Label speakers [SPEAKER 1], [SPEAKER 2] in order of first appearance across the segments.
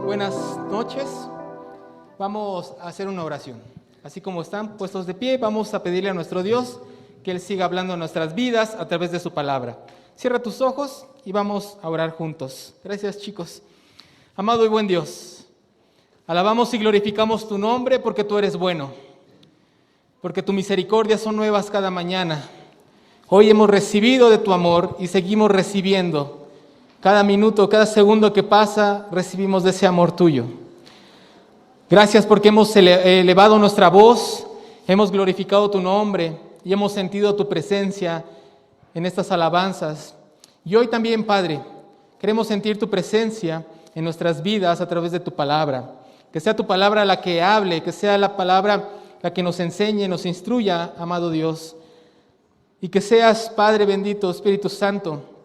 [SPEAKER 1] Buenas noches. Vamos a hacer una oración. Así como están puestos de pie, vamos a pedirle a nuestro Dios que Él siga hablando en nuestras vidas a través de su palabra. Cierra tus ojos y vamos a orar juntos. Gracias, chicos. Amado y buen Dios, alabamos y glorificamos tu nombre porque tú eres bueno, porque tu misericordia son nuevas cada mañana. Hoy hemos recibido de tu amor y seguimos recibiendo. Cada minuto, cada segundo que pasa, recibimos de ese amor tuyo. Gracias porque hemos elevado nuestra voz, hemos glorificado tu nombre y hemos sentido tu presencia en estas alabanzas. Y hoy también, Padre, queremos sentir tu presencia en nuestras vidas a través de tu palabra. Que sea tu palabra la que hable, que sea la palabra la que nos enseñe, nos instruya, amado Dios. Y que seas, Padre bendito, Espíritu Santo,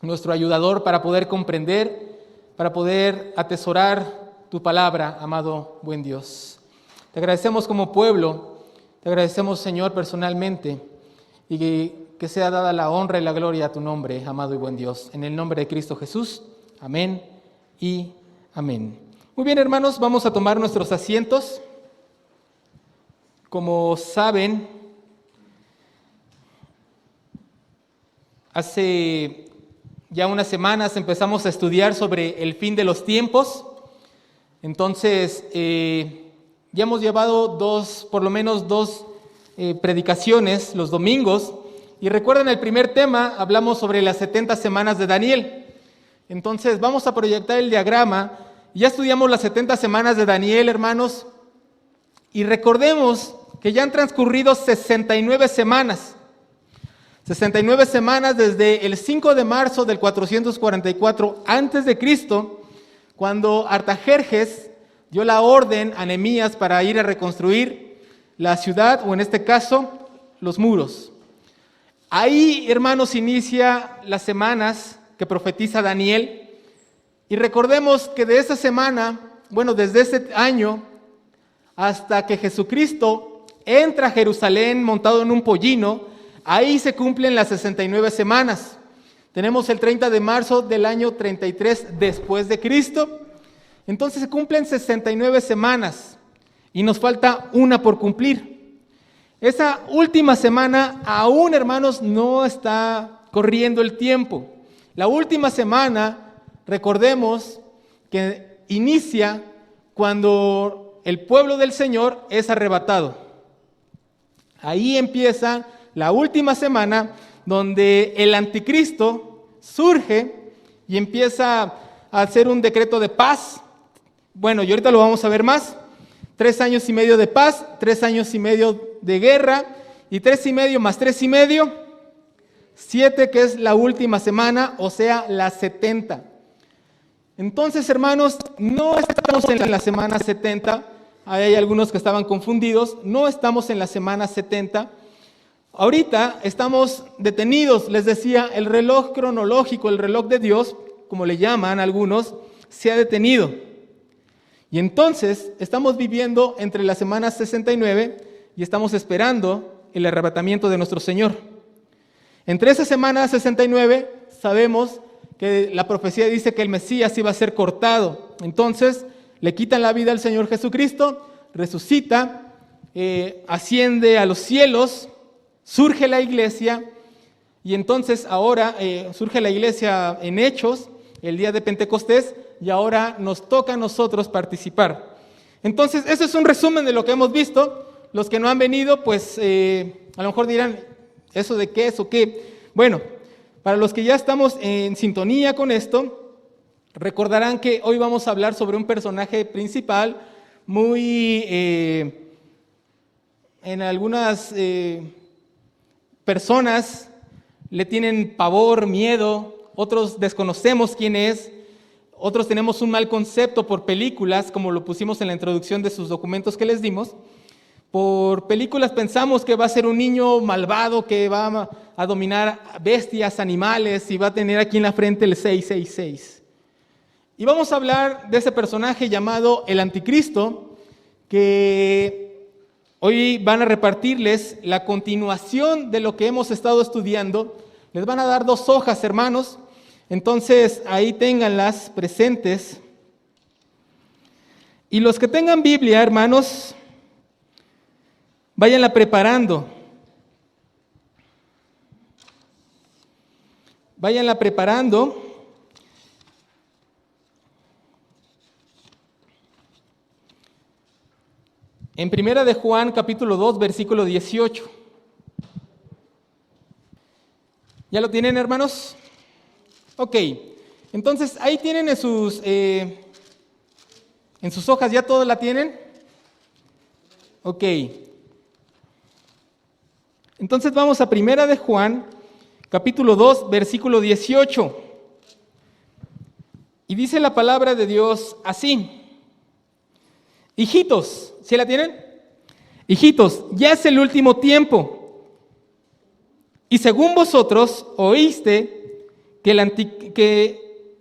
[SPEAKER 1] nuestro ayudador para poder comprender, para poder atesorar tu palabra, amado buen Dios. Te agradecemos como pueblo, te agradecemos, Señor, personalmente, y que sea dada la honra y la gloria a tu nombre, amado y buen Dios. En el nombre de Cristo Jesús, amén y amén. Muy bien, hermanos, vamos a tomar nuestros asientos. Como saben, hace ya unas semanas empezamos a estudiar sobre el fin de los tiempos. Entonces, ya hemos llevado por lo menos dos predicaciones los domingos. Y recuerden, el primer tema hablamos sobre las 70 semanas de Daniel. Entonces, vamos a proyectar el diagrama. Ya estudiamos las 70 semanas de Daniel, hermanos. Y recordemos que ya han transcurrido 69 semanas. 69 semanas desde el 5 de marzo del 444 a.C., cuando Artajerjes dio la orden a Nehemías para ir a reconstruir la ciudad, o en este caso, los muros. Ahí, hermanos, inicia las semanas que profetiza Daniel. Y recordemos que de esa semana, desde ese año, hasta que Jesucristo entra a Jerusalén montado en un pollino, ahí se cumplen las 69 semanas. Tenemos el 30 de marzo del año 33 después de Cristo. Entonces se cumplen 69 semanas y nos falta una por cumplir. Esa última semana aún, hermanos, no está corriendo el tiempo. La última semana, recordemos que inicia cuando el pueblo del Señor es arrebatado. Ahí empieza la última semana donde el anticristo surge y empieza a hacer un decreto de paz. Y ahorita lo vamos a ver más. 3 años y medio de paz, 3 años y medio de guerra, y 3 y medio más 3 y medio, 7, que es la última semana, o sea, las 70. Entonces, hermanos, no estamos en la semana 70. Hay algunos que estaban confundidos. No estamos en la semana 70. Ahorita estamos detenidos, les decía, el reloj cronológico, el reloj de Dios, como le llaman algunos, se ha detenido. Y entonces estamos viviendo entre la semana 69 y estamos esperando el arrebatamiento de nuestro Señor. Entre esa semana 69 sabemos que la profecía dice que el Mesías iba a ser cortado. Entonces le quitan la vida al Señor Jesucristo, resucita, asciende a los cielos. Surge la iglesia, y entonces ahora surge la iglesia en Hechos, el día de Pentecostés, y ahora nos toca a nosotros participar. Entonces, eso es un resumen de lo que hemos visto. Los que no han venido, pues a lo mejor dirán, ¿eso de qué es o qué? Bueno, para los que ya estamos en sintonía con esto, recordarán que hoy vamos a hablar sobre un personaje principal muy, en algunas personas le tienen pavor, miedo, otros desconocemos quién es, otros tenemos un mal concepto por películas, como lo pusimos en la introducción de sus documentos que les dimos. Por películas pensamos que va a ser un niño malvado que va a dominar bestias, animales, y va a tener aquí en la frente el 666. Y vamos a hablar de ese personaje llamado el Anticristo, que hoy van a repartirles la continuación de lo que hemos estado estudiando. Les van a dar 2 hojas, hermanos. Entonces, ahí ténganlas presentes. Y los que tengan Biblia, hermanos, váyanla preparando. Váyanla preparando. En Primera de Juan, capítulo 2, versículo 18. ¿Ya lo tienen, hermanos? Ok. Entonces, ahí tienen en sus hojas, ¿ya todos la tienen? Ok. Entonces vamos a Primera de Juan, capítulo 2, versículo 18. Y dice la palabra de Dios así. Hijitos, ¿sí la tienen? Hijitos, ya es el último tiempo. Y según vosotros oíste que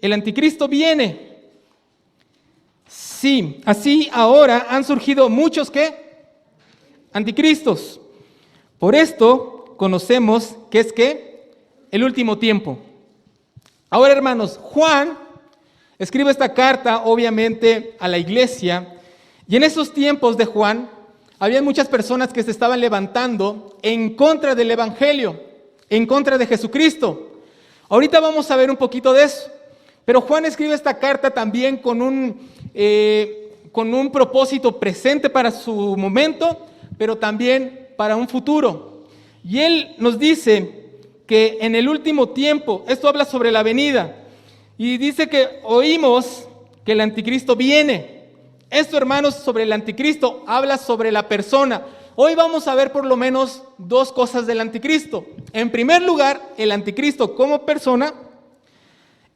[SPEAKER 1] el anticristo viene. Sí, así ahora han surgido muchos ¿qué? Anticristos. Por esto conocemos que es ¿qué? El último tiempo. Ahora, hermanos, Juan escribe esta carta obviamente a la iglesia. Y en esos tiempos de Juan, había muchas personas que se estaban levantando en contra del Evangelio, en contra de Jesucristo. Ahorita vamos a ver un poquito de eso. Pero Juan escribe esta carta también con un propósito presente para su momento, pero también para un futuro. Y él nos dice que en el último tiempo, esto habla sobre la venida, y dice que oímos que el anticristo viene. Esto, hermanos, sobre el anticristo, habla sobre la persona. Hoy vamos a ver por lo menos dos cosas del anticristo. En primer lugar, el anticristo como persona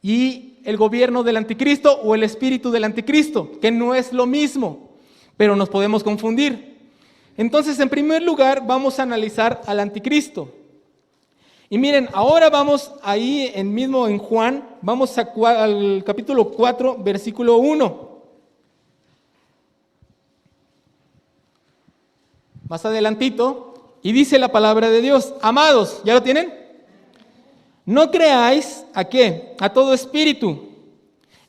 [SPEAKER 1] y el gobierno del anticristo o el espíritu del anticristo, que no es lo mismo, pero nos podemos confundir. Entonces, en primer lugar, vamos a analizar al anticristo. Y miren, ahora vamos ahí mismo en Juan, vamos al capítulo 4, versículo 1. Más adelantito, y dice la palabra de Dios: amados, ¿ya lo tienen? No creáis ¿a qué? A todo espíritu.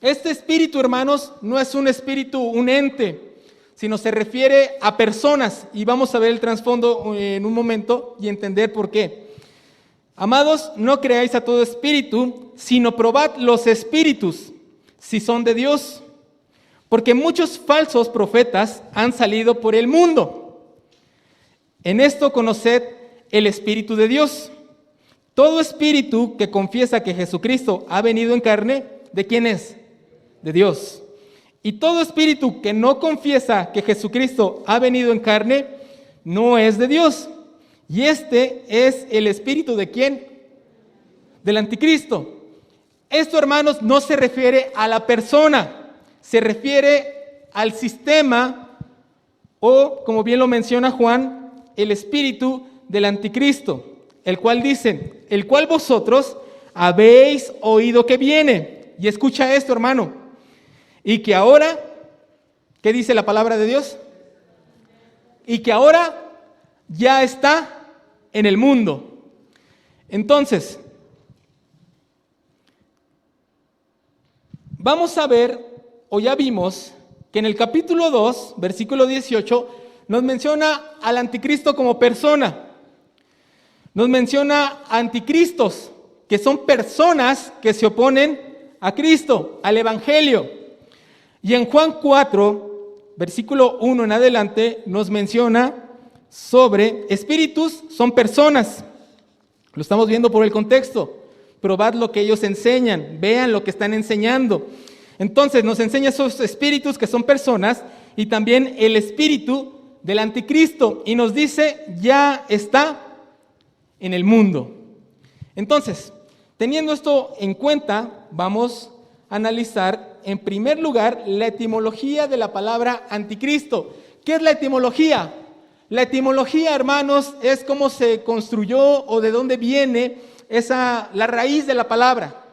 [SPEAKER 1] Este espíritu, hermanos, no es un espíritu, un ente, sino se refiere a personas, y vamos a ver el trasfondo en un momento y entender por qué. Amados, no creáis a todo espíritu, sino probad los espíritus, si son de Dios, porque muchos falsos profetas han salido por el mundo. En esto conoced el Espíritu de Dios. Todo espíritu que confiesa que Jesucristo ha venido en carne, ¿de quién es? De Dios. Y todo espíritu que no confiesa que Jesucristo ha venido en carne, no es de Dios. Y este es el espíritu ¿de quién? Del anticristo. Esto, hermanos, no se refiere a la persona, se refiere al sistema o, como bien lo menciona Juan, el espíritu del anticristo, el cual dice, el cual vosotros habéis oído que viene. Y escucha esto, hermano. Y que ahora, ¿qué dice la palabra de Dios? Y que ahora ya está en el mundo. Entonces, vamos a ver, o ya vimos, que en el capítulo 2, versículo 18, nos menciona al anticristo como persona. Nos menciona anticristos, que son personas que se oponen a Cristo, al Evangelio. Y en Juan 4, versículo 1 en adelante, nos menciona sobre espíritus, son personas. Lo estamos viendo por el contexto. Probad lo que ellos enseñan, vean lo que están enseñando. Entonces nos enseña esos espíritus que son personas y también el espíritu del anticristo, y nos dice, ya está en el mundo. Entonces, teniendo esto en cuenta, vamos a analizar en primer lugar la etimología de la palabra anticristo. ¿Qué es la etimología? La etimología, hermanos, es cómo se construyó o de dónde viene la raíz de la palabra.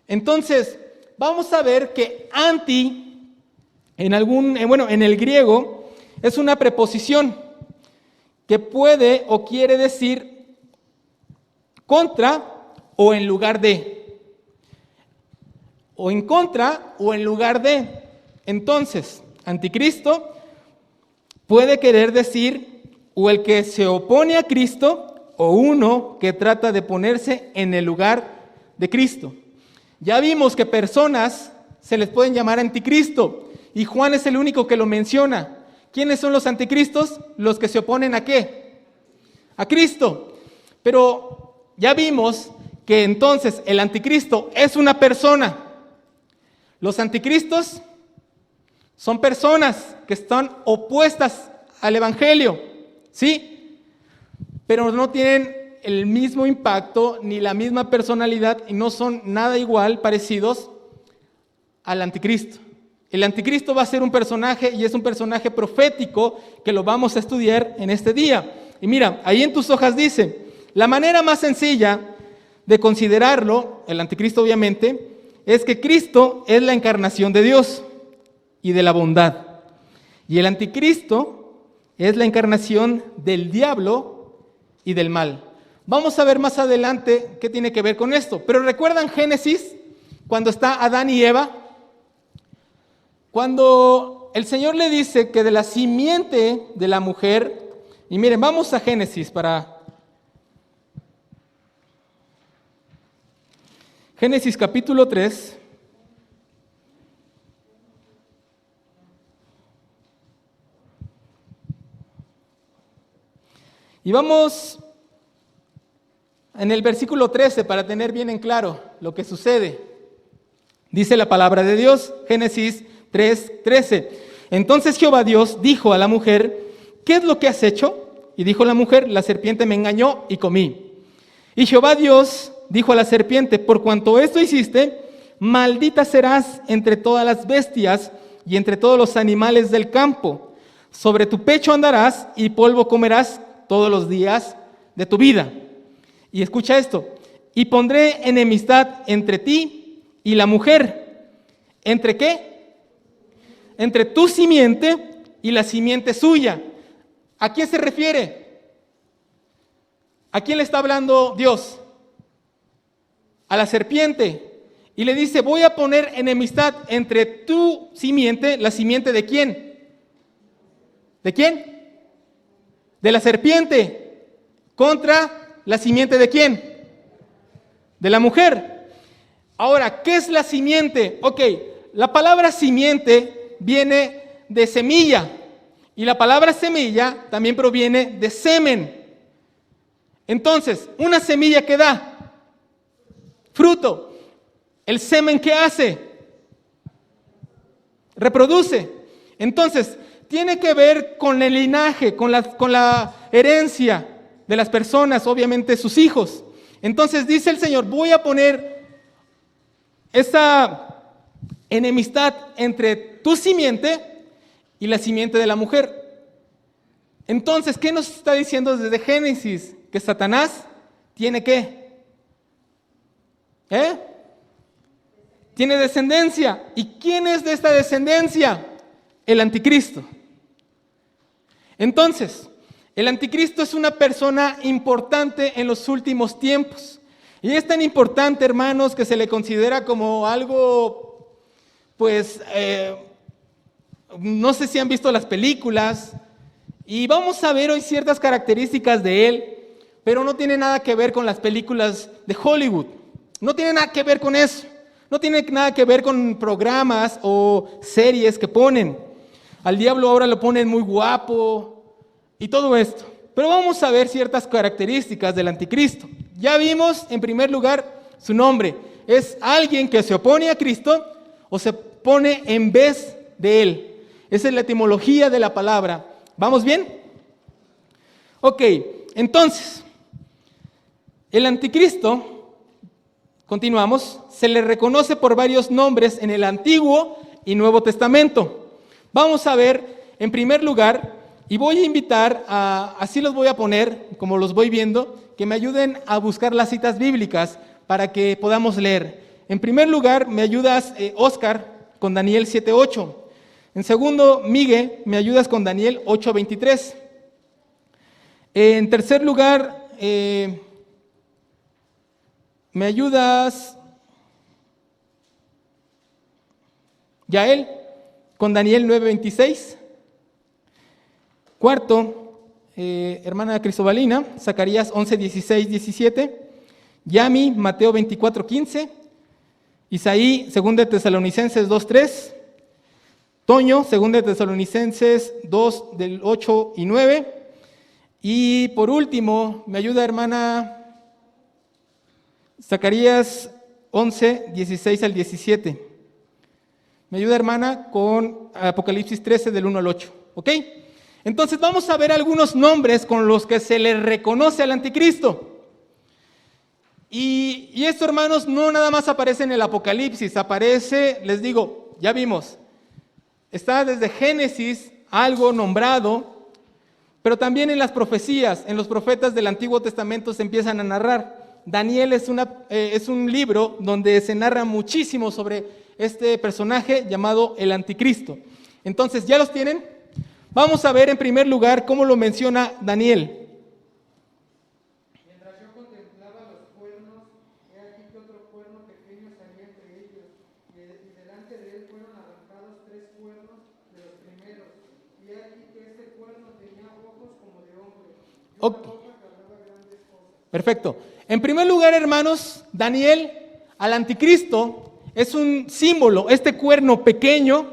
[SPEAKER 1] Entonces, vamos a ver que anti, en el griego, es una preposición que puede o quiere decir contra o en lugar de. O en contra o en lugar de. Entonces, Anticristo puede querer decir o el que se opone a Cristo o uno que trata de ponerse en el lugar de Cristo. Ya vimos que personas se les pueden llamar anticristo y Juan es el único que lo menciona. ¿Quiénes son los anticristos? Los que se oponen ¿a qué? A Cristo. Pero ya vimos que entonces el anticristo es una persona. Los anticristos son personas que están opuestas al evangelio, ¿sí? Pero no tienen el mismo impacto ni la misma personalidad y no son nada igual parecidos al anticristo. El anticristo va a ser un personaje y es un personaje profético que lo vamos a estudiar en este día. Y mira, ahí en tus hojas dice, la manera más sencilla de considerarlo, el anticristo obviamente, es que Cristo es la encarnación de Dios y de la bondad. Y el anticristo es la encarnación del diablo y del mal. Vamos a ver más adelante qué tiene que ver con esto. Pero ¿recuerdan Génesis? Cuando está Adán y Eva. Cuando el Señor le dice que de la simiente de la mujer, y miren, vamos a Génesis para... Génesis capítulo 3. Y vamos en el versículo 13 para tener bien en claro lo que sucede. Dice la palabra de Dios, Génesis 3:13. Entonces Jehová Dios dijo a la mujer, ¿qué es lo que has hecho? Y dijo la mujer, la serpiente me engañó y comí. Y Jehová Dios dijo a la serpiente, por cuanto esto hiciste, maldita serás entre todas las bestias y entre todos los animales del campo. Sobre tu pecho andarás y polvo comerás todos los días de tu vida. Y escucha esto, y pondré enemistad entre ti y la mujer. ¿Entre qué? Entre tu simiente y la simiente suya. ¿A quién se refiere? ¿A quién le está hablando Dios? A la serpiente. Y le dice, voy a poner enemistad entre tu simiente, la simiente de quién. ¿De quién? De la serpiente. Contra la simiente de quién. De la mujer. Ahora, ¿qué es la simiente? Ok, la palabra simiente viene de semilla. Y la palabra semilla también proviene de semen. Entonces, una semilla que da fruto. El semen ¿qué hace? Reproduce. Entonces, tiene que ver con el linaje, con la herencia de las personas, obviamente sus hijos. Entonces dice el Señor, voy a poner esa enemistad entre tu simiente y la simiente de la mujer. Entonces, ¿qué nos está diciendo desde Génesis? Que Satanás tiene ¿qué? Tiene descendencia. ¿Y quién es de esta descendencia? El anticristo. Entonces, el anticristo es una persona importante en los últimos tiempos. Y es tan importante, hermanos, que se le considera como algo, pues, no sé si han visto las películas. Y vamos a ver hoy ciertas características de él, pero no tiene nada que ver con las películas de Hollywood. No tiene nada que ver con eso. No tiene nada que ver con programas o series que ponen. Al diablo ahora lo ponen muy guapo y todo esto. Pero vamos a ver ciertas características del anticristo. Ya vimos, en primer lugar, su nombre. Es alguien que se opone a Cristo o se pone en vez de él. Esa es la etimología de la palabra. ¿Vamos bien? Ok, entonces, el anticristo, continuamos, se le reconoce por varios nombres en el Antiguo y Nuevo Testamento. Vamos a ver, en primer lugar, y voy a invitar así los voy a poner, como los voy viendo, que me ayuden a buscar las citas bíblicas para que podamos leer. En primer lugar, me ayudas, Oscar, con Daniel 7:8. En segundo, Miguel, me ayudas con Daniel 8:23. En tercer lugar, me ayudas, Yael, con Daniel 9:26. Cuarto, hermana Cristobalina, Zacarías 11:16-17. Yami, Mateo 24:15. Isaí, 2 Tesalonicenses 2:3. Toño, 2 Tesalonicenses 2, del 8 y 9. Y por último, me ayuda hermana Zacarías 11:16-17. Me ayuda hermana con Apocalipsis 13, del 1 al 8. ¿Ok? Entonces vamos a ver algunos nombres con los que se le reconoce al anticristo. Y esto, hermanos, no nada más aparece en el Apocalipsis, aparece, les digo, ya vimos, está desde Génesis algo nombrado, pero también en las profecías, en los profetas del Antiguo Testamento se empiezan a narrar. Daniel es un libro donde se narra muchísimo sobre este personaje llamado el anticristo. Entonces, ¿ya los tienen? Vamos a ver en primer lugar cómo lo menciona Daniel. Okay. Perfecto. En primer lugar, hermanos, Daniel, al anticristo, es un símbolo. Este cuerno pequeño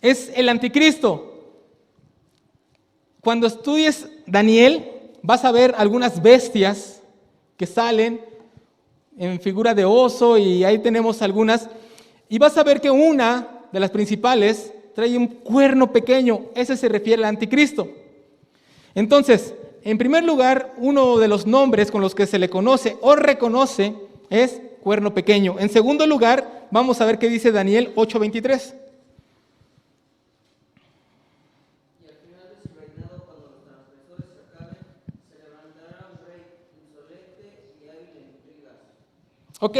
[SPEAKER 1] es el anticristo. Cuando estudies Daniel, vas a ver algunas bestias que salen en figura de oso, y ahí tenemos algunas. Y vas a ver que una de las principales trae un cuerno pequeño. Ese se refiere al anticristo. Entonces, en primer lugar, uno de los nombres con los que se le conoce o reconoce es cuerno pequeño. En segundo lugar, vamos a ver qué dice Daniel 8:23.
[SPEAKER 2] Y al final de su reinado, cuando los transgresores se acaben, se levantará un rey insolente y hábil en intrigas.
[SPEAKER 1] Ok,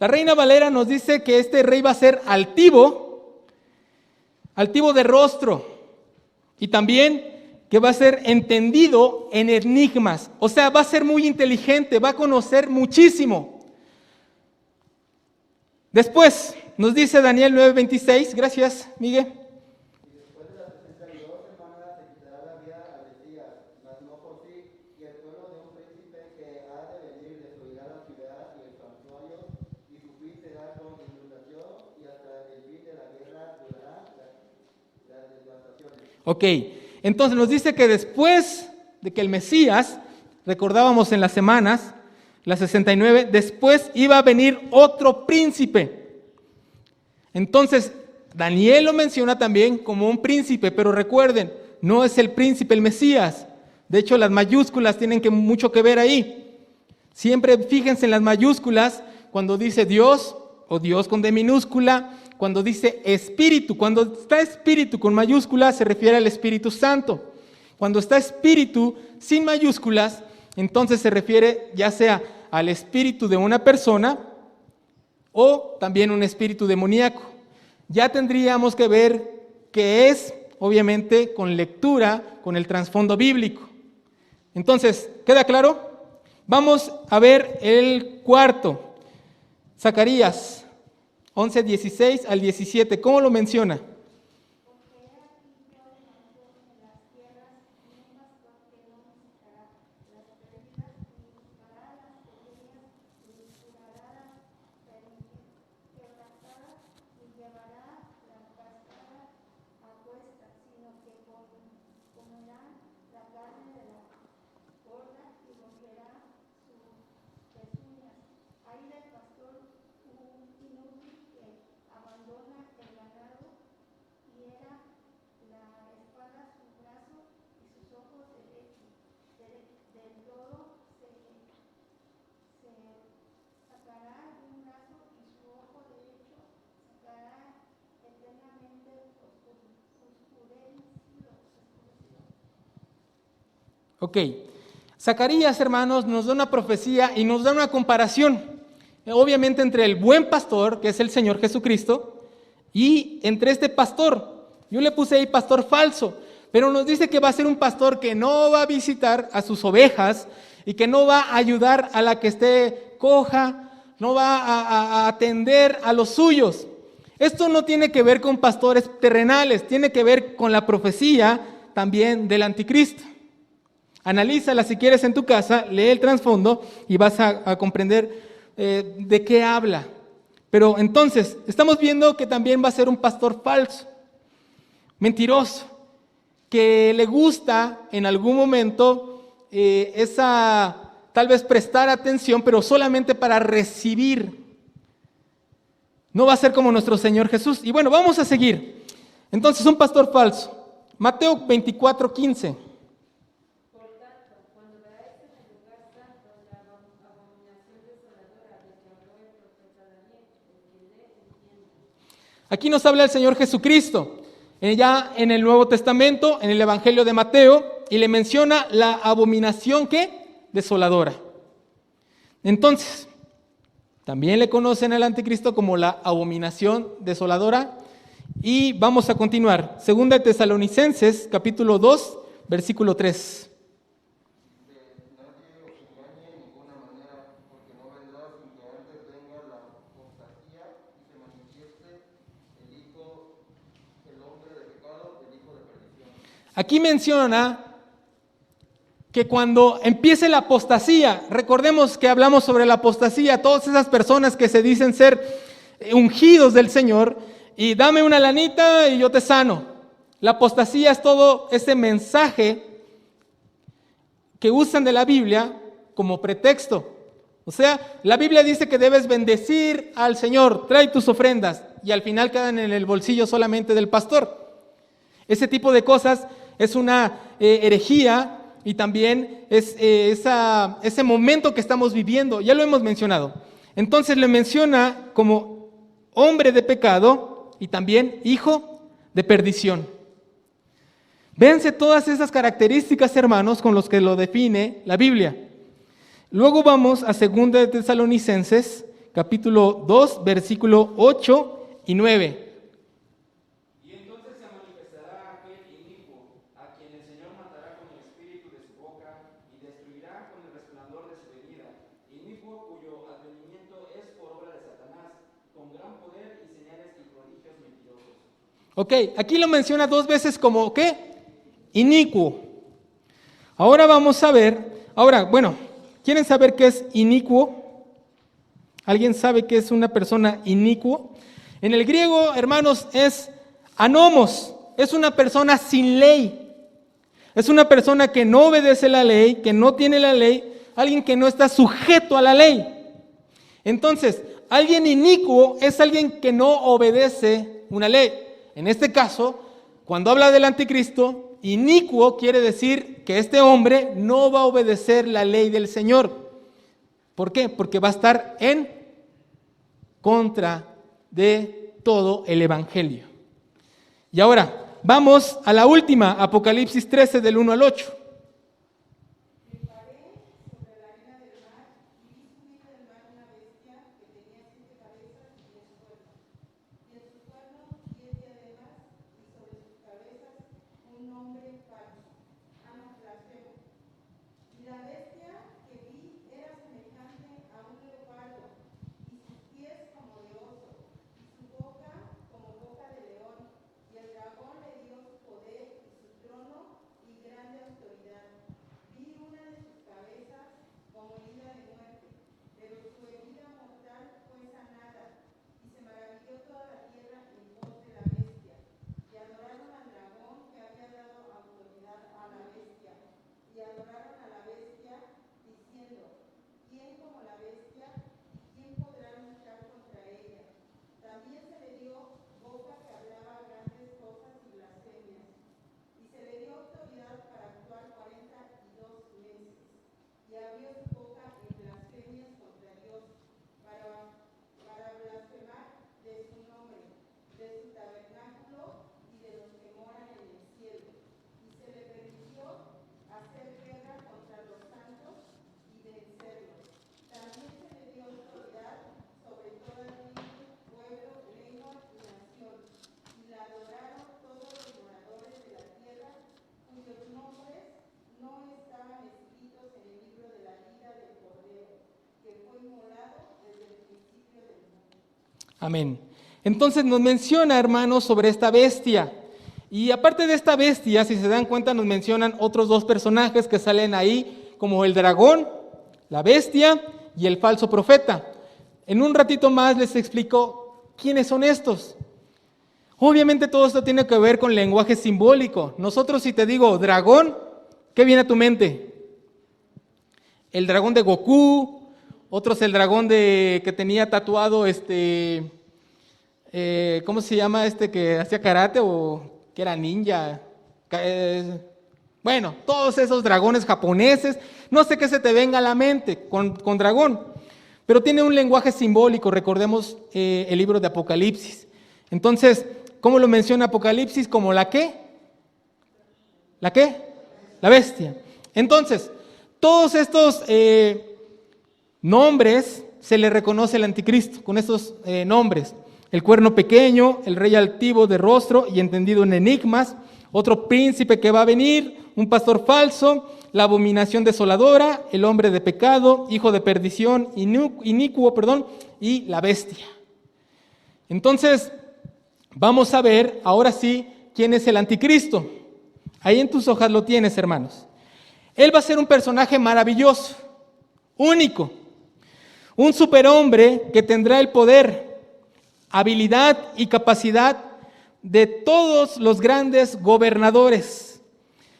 [SPEAKER 1] la Reina Valera nos dice que este rey va a ser altivo de rostro, y también que va a ser entendido en enigmas. O sea, va a ser muy inteligente, va a conocer muchísimo. Después, nos dice Daniel 9:26, gracias, Miguel.
[SPEAKER 3] Y después de las 62 semanas se quitará la vida a Mesías, mas no por sí, y el pueblo de un príncipe que ha de venir destruirá la ciudad y el santuario, y su fin será con inundación, y hasta el fin de la guerra durará las devastaciones.
[SPEAKER 1] Ok, entonces nos dice que después de que el Mesías, recordábamos en las semanas, las 69, después iba a venir otro príncipe. Entonces, Daniel lo menciona también como un príncipe, pero recuerden, no es el príncipe, el Mesías. De hecho, las mayúsculas tienen mucho que ver ahí. Siempre fíjense en las mayúsculas cuando dice Dios, o Dios con D minúscula, cuando dice espíritu. Cuando está espíritu con mayúsculas se refiere al Espíritu Santo. Cuando está espíritu sin mayúsculas, entonces se refiere ya sea al espíritu de una persona o también un espíritu demoníaco. Ya tendríamos que ver qué es, obviamente, con lectura, con el trasfondo bíblico. Entonces, ¿queda claro? Vamos a ver el cuarto, Zacarías 11:16-17. ¿Cómo lo menciona? Ok, Zacarías, hermanos, nos da una profecía y nos da una comparación, obviamente entre el buen pastor, que es el Señor Jesucristo, y entre este pastor. Yo le puse ahí pastor falso, pero nos dice que va a ser un pastor que no va a visitar a sus ovejas y que no va a ayudar a la que esté coja, no va a atender a los suyos. Esto no tiene que ver con pastores terrenales, tiene que ver con la profecía también del anticristo. Analízala si quieres en tu casa, lee el trasfondo y vas a comprender de qué habla. Pero entonces, estamos viendo que también va a ser un pastor falso, mentiroso, que le gusta en algún momento tal vez prestar atención, pero solamente para recibir. No va a ser como nuestro Señor Jesús. Y bueno, vamos a seguir. Entonces, un pastor falso. Mateo 24:15.
[SPEAKER 4] Por tanto, cuando veáis en el lugar santo la abominación desoladora de que habló el profeta Daniel, el que lee, entiende.
[SPEAKER 1] Aquí nos habla el Señor Jesucristo, ya en el Nuevo Testamento, en el Evangelio de Mateo, y le menciona la abominación, ¿qué? Desoladora. Entonces, también le conocen al anticristo como la abominación desoladora. Y vamos a continuar. Segunda de Tesalonicenses, capítulo 2, versículo 3.
[SPEAKER 3] Nadie os engañe en ninguna manera, porque no vendrá sin que antes venga la apostasía y se manifieste el hombre de pecado, el hijo de perdición.
[SPEAKER 1] Aquí menciona que cuando empiece la apostasía, recordemos que hablamos sobre la apostasía, todas esas personas que se dicen ser ungidos del Señor, y dame una lanita y yo te sano. La apostasía es todo ese mensaje que usan de la Biblia como pretexto. O sea, la Biblia dice que debes bendecir al Señor, trae tus ofrendas, y al final quedan en el bolsillo solamente del pastor. Ese tipo de cosas es una herejía. Y también es ese momento que estamos viviendo, ya lo hemos mencionado. Entonces le menciona como hombre de pecado y también hijo de perdición. Véanse todas esas características, hermanos, con los que lo define la Biblia. Luego vamos a 2 de Tesalonicenses, capítulo 2, versículo 8 y 9. Ok, aquí lo menciona dos veces como ¿qué? Inicuo. Ahora vamos a ver, bueno, ¿quieren saber qué es inicuo? ¿Alguien sabe qué es una persona inicuo? En el griego, hermanos, es anomos, es una persona sin ley. Es una persona que no obedece la ley, que no tiene la ley, alguien que no está sujeto a la ley. Entonces, alguien inicuo es alguien que no obedece una ley. En este caso, cuando habla del anticristo, inicuo quiere decir que este hombre no va a obedecer la ley del Señor. ¿Por qué? Porque va a estar en contra de todo el evangelio. Y ahora, vamos a la última, Apocalipsis 13, del 1 al 8. Amén. Entonces nos menciona, hermanos, sobre esta bestia. Y aparte de esta bestia, si se dan cuenta, nos mencionan otros dos personajes que salen ahí, como el dragón, la bestia y el falso profeta. En un ratito más les explico quiénes son estos. Obviamente todo esto tiene que ver con lenguaje simbólico. Nosotros, si te digo dragón, ¿qué viene a tu mente? El dragón de Goku, otros el dragón que tenía tatuado ¿cómo se llama que hacía karate o que era ninja? Bueno, todos esos dragones japoneses, no sé qué se te venga a la mente con dragón, pero tiene un lenguaje simbólico. Recordemos el libro de Apocalipsis. Entonces, ¿cómo lo menciona Apocalipsis? ¿Como la qué? ¿La qué? La bestia. Entonces, todos estos nombres se le reconoce al anticristo con estos nombres. El cuerno pequeño, el rey altivo de rostro y entendido en enigmas, otro príncipe que va a venir, un pastor falso, la abominación desoladora, el hombre de pecado, hijo de perdición, inicuo, y la bestia. Entonces, vamos a ver ahora sí quién es el anticristo. Ahí en tus hojas lo tienes, hermanos. Él va a ser un personaje maravilloso, único, un superhombre que tendrá el poder, habilidad y capacidad de todos los grandes gobernadores,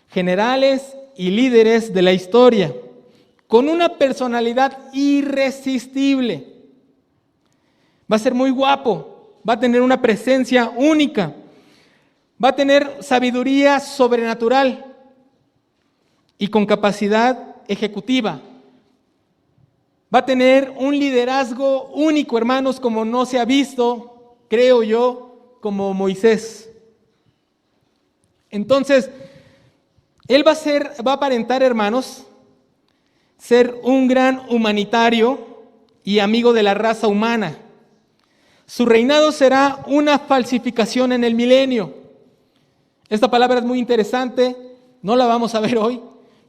[SPEAKER 1] generales y líderes de la historia, con una personalidad irresistible. Va a ser muy guapo, va a tener una presencia única, va a tener sabiduría sobrenatural y con capacidad ejecutiva. Va a tener un liderazgo único, hermanos, como no se ha visto, creo yo, como Moisés. Entonces, él va a aparentar, hermanos, ser un gran humanitario y amigo de la raza humana. Su reinado será una falsificación en el milenio. Esta palabra es muy interesante, no la vamos a ver hoy,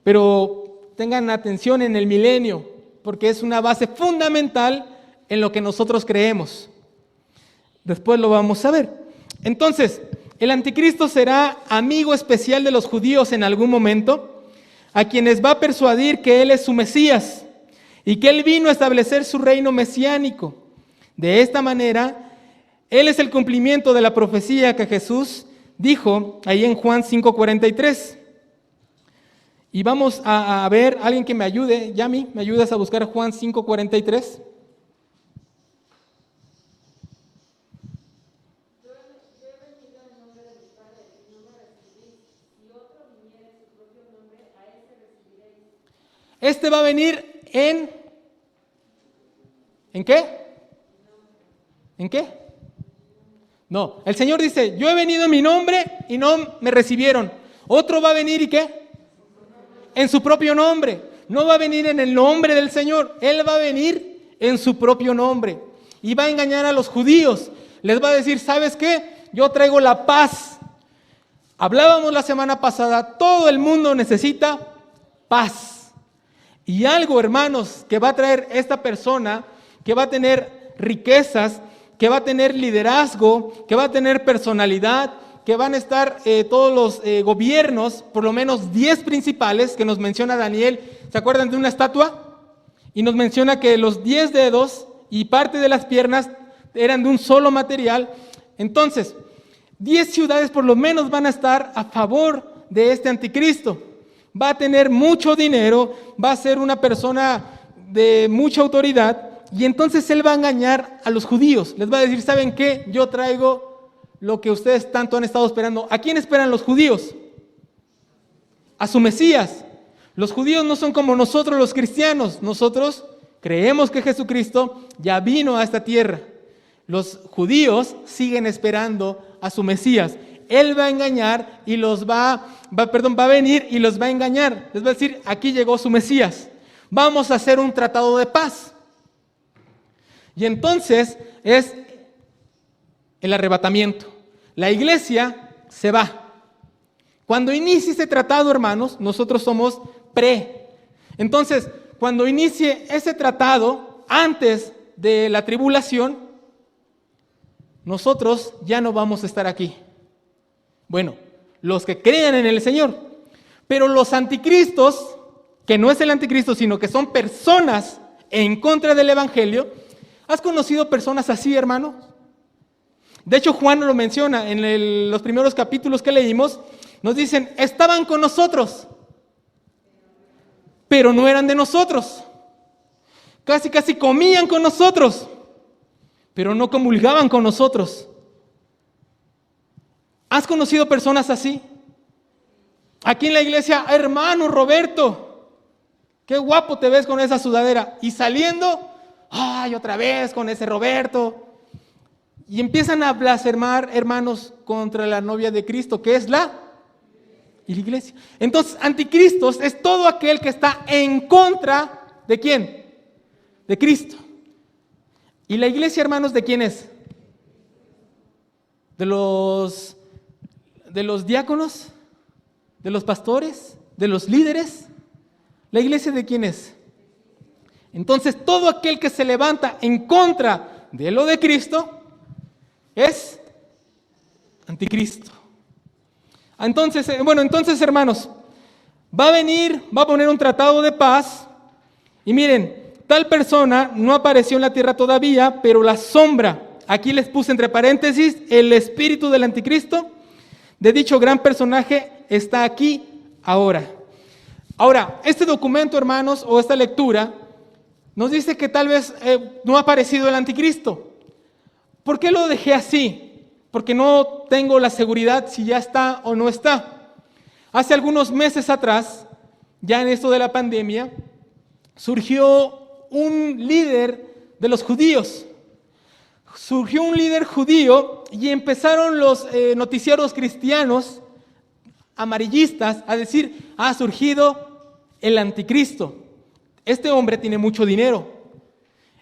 [SPEAKER 1] pero tengan atención en el milenio, porque es una base fundamental en lo que nosotros creemos. Después lo vamos a ver. Entonces, el anticristo será amigo especial de los judíos en algún momento, a quienes va a persuadir que él es su Mesías y que él vino a establecer su reino mesiánico. De esta manera, él es el cumplimiento de la profecía que Jesús dijo ahí en Juan 5:43. Y vamos a ver, alguien que me ayude, Yami, ¿me ayudas a buscar Juan 5:43? Este va a venir ¿en qué? ¿En qué? No, el Señor dice, yo he venido en mi nombre y no me recibieron. Otro va a venir ¿y qué? En su propio nombre. No va a venir en el nombre del Señor. Él va a venir en su propio nombre. Y va a engañar a los judíos. Les va a decir, ¿sabes qué? Yo traigo la paz. Hablábamos la semana pasada, todo el mundo necesita paz. Y algo, hermanos, que va a traer esta persona, que va a tener riquezas, que va a tener liderazgo, que va a tener personalidad, que van a estar todos los gobiernos, por lo menos 10 principales que nos menciona Daniel. ¿Se acuerdan de una estatua? Y nos menciona que los 10 dedos y parte de las piernas eran de un solo material. Entonces, 10 ciudades por lo menos van a estar a favor de este anticristo. Va a tener mucho dinero, va a ser una persona de mucha autoridad, y entonces él va a engañar a los judíos. Les va a decir, ¿saben qué? Yo traigo lo que ustedes tanto han estado esperando. ¿A quién esperan los judíos? A su Mesías. Los judíos no son como nosotros los cristianos. Nosotros creemos que Jesucristo ya vino a esta tierra. Los judíos siguen esperando a su Mesías. Él va a engañar y va a venir y los va a engañar. Les va a decir, aquí llegó su Mesías. Vamos a hacer un tratado de paz. Y entonces es el arrebatamiento. La iglesia se va. Cuando inicie ese tratado, hermanos, nosotros somos pre. Entonces, cuando inicie ese tratado, antes de la tribulación, nosotros ya no vamos a estar aquí. Bueno, los que crean en el Señor. Pero los anticristos, que no es el anticristo, sino que son personas en contra del Evangelio. ¿Has conocido personas así, hermano? De hecho, Juan lo menciona en los primeros capítulos que leímos. Nos dicen, estaban con nosotros, pero no eran de nosotros. Casi comían con nosotros, pero no comulgaban con nosotros. ¿Has conocido personas así? Aquí en la iglesia, hermano Roberto, qué guapo te ves con esa sudadera. Y saliendo, ay, otra vez con ese Roberto. Y empiezan a blasfemar, hermanos, contra la novia de Cristo, que es la iglesia. Entonces, anticristos es todo aquel que está en contra de ¿quién? De Cristo. ¿Y la iglesia, hermanos, de quién es? ¿De los diáconos? ¿De los pastores? ¿De los líderes? ¿La iglesia de quién es? Entonces, todo aquel que se levanta en contra de lo de Cristo es anticristo. Entonces, hermanos, va a poner un tratado de paz. Y miren, tal persona no apareció en la tierra todavía, pero la sombra, aquí les puse entre paréntesis, el espíritu del anticristo, de dicho gran personaje, está aquí ahora. Ahora, este documento, hermanos, o esta lectura, nos dice que tal vez no ha aparecido el anticristo. ¿Por qué lo dejé así? Porque no tengo la seguridad si ya está o no está. Hace algunos meses atrás, ya en esto de la pandemia, surgió un líder de los judíos. Surgió un líder judío y empezaron los noticieros cristianos amarillistas a decir, ha surgido el anticristo. Este hombre tiene mucho dinero.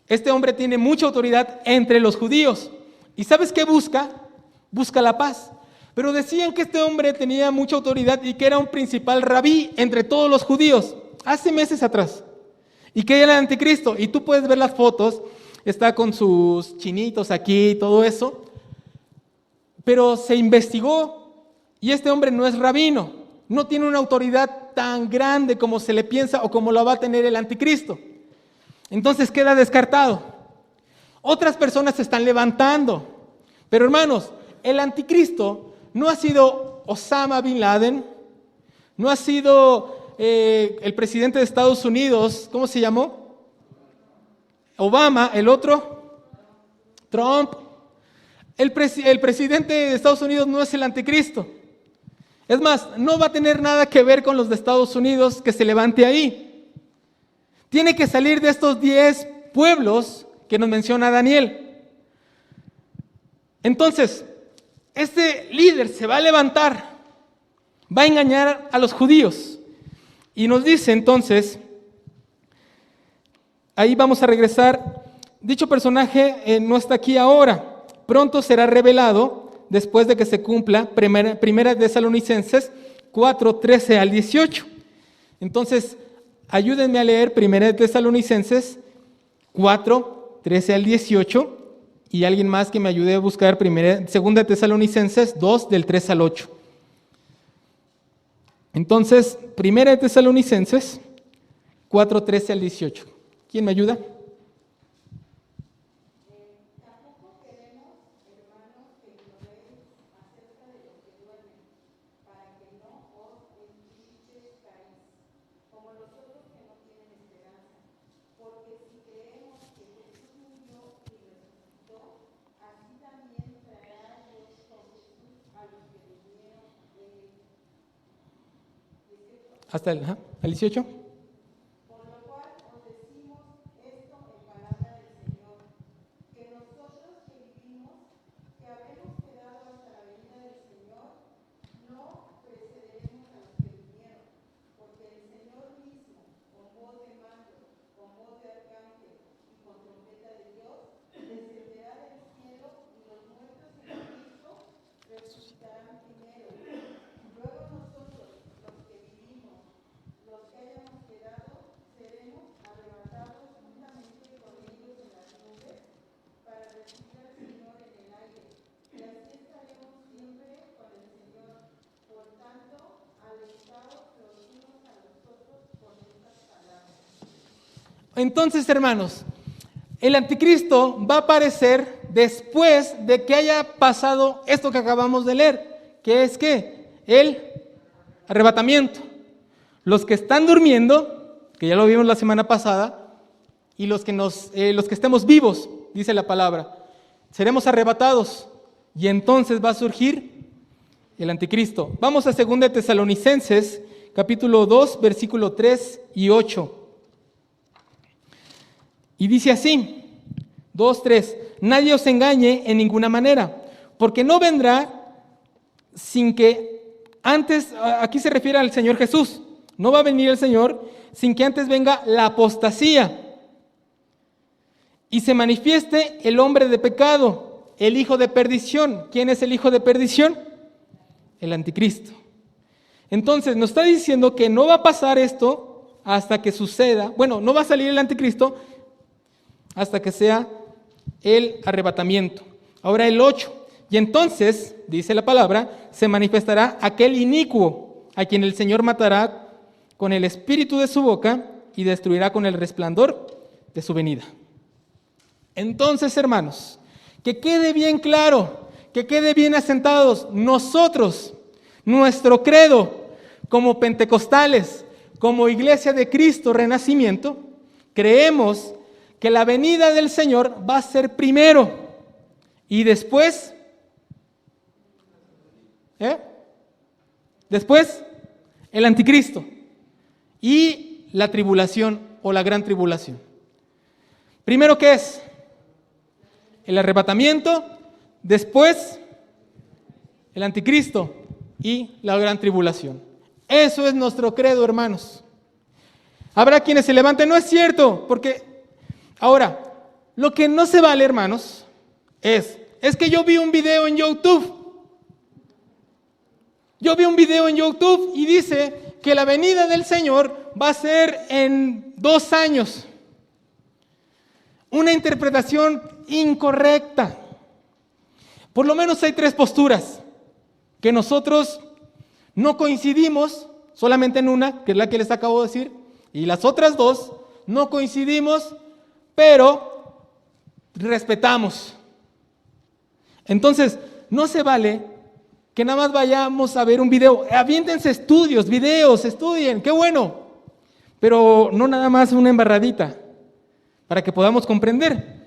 [SPEAKER 1] Este hombre tiene mucha autoridad entre los judíos. ¿Y sabes qué busca? Busca la paz. Pero decían que este hombre tenía mucha autoridad y que era un principal rabí entre todos los judíos, hace meses atrás. Y que era el anticristo. Y tú puedes ver las fotos, está con sus chinitos aquí y todo eso. Pero se investigó y este hombre no es rabino. No tiene una autoridad tan grande como se le piensa o como la va a tener el anticristo. Entonces queda descartado. Otras personas se están levantando. Pero hermanos, el anticristo no ha sido Osama Bin Laden, no ha sido el presidente de Estados Unidos, ¿cómo se llamó? Obama, el otro, Trump. El presidente de Estados Unidos no es el anticristo. Es más, no va a tener nada que ver con los de Estados Unidos que se levante ahí. Tiene que salir de estos 10 pueblos que nos menciona Daniel. Entonces, este líder se va a levantar, va a engañar a los judíos. Y nos dice entonces, ahí vamos a regresar, dicho personaje no está aquí ahora, pronto será revelado después de que se cumpla Primera Tesalonicenses 4, 13 al 18. Entonces, ayúdenme a leer Primera Tesalonicenses 4, 13 al 18 y alguien más que me ayude a buscar Segunda Tesalonicenses 2, del 3 al 8. Entonces, Primera Tesalonicenses 4, 13 al 18. ¿Quién me ayuda? Hasta el 18.
[SPEAKER 4] Por lo cual os decimos esto en palabra del Señor, que nosotros que vivimos, que habremos quedado hasta la venida del Señor, no precederemos a los que vinieron, porque el Señor mismo, con voz de mando, con voz de arcángel y con trompeta de Dios, descenderá del cielo y los muertos en Cristo resucitarán primero. Luego nosotros, los que vivimos, los que hayamos
[SPEAKER 1] Entonces, hermanos, el anticristo va a aparecer después de que haya pasado esto que acabamos de leer, que es que el arrebatamiento. Los que están durmiendo, que ya lo vimos la semana pasada, y los que estemos vivos, dice la palabra, seremos arrebatados y entonces va a surgir el anticristo. Vamos a 2 de Tesalonicenses, capítulo 2, versículo 3 y 8. Y dice así, 2:3, nadie os engañe en ninguna manera, porque no vendrá sin que antes, aquí se refiere al Señor Jesús, no va a venir el Señor sin que antes venga la apostasía y se manifieste el hombre de pecado, el hijo de perdición. ¿Quién es el hijo de perdición? El anticristo. Entonces nos está diciendo que no va a pasar esto hasta que suceda, bueno, no va a salir el anticristo hasta que sea el arrebatamiento. Ahora el 8, y entonces, dice la palabra, se manifestará aquel inicuo, a quien el Señor matará con el espíritu de su boca y destruirá con el resplandor de su venida. Entonces, hermanos, que quede bien claro, que quede bien asentados, nosotros, nuestro credo, como pentecostales, como Iglesia de Cristo Renacimiento, creemos que la venida del Señor va a ser primero y después, después el anticristo y la tribulación o la gran tribulación. Primero, ¿qué es? El arrebatamiento, después el anticristo y la gran tribulación. Eso es nuestro credo, hermanos. Habrá quienes se levanten, no es cierto, porque ahora, lo que no se vale, hermanos, es que yo vi un video en YouTube. Yo vi un video en YouTube y dice que la venida del Señor va a ser en 2 años. Una interpretación incorrecta. Por lo menos hay 3 posturas que nosotros no coincidimos, solamente en una, que es la que les acabo de decir, y las otras 2 no coincidimos, pero respetamos. Entonces, no se vale que nada más vayamos a ver un video. Aviéntense estudios, videos, estudien, qué bueno, pero no nada más una embarradita, para que podamos comprender.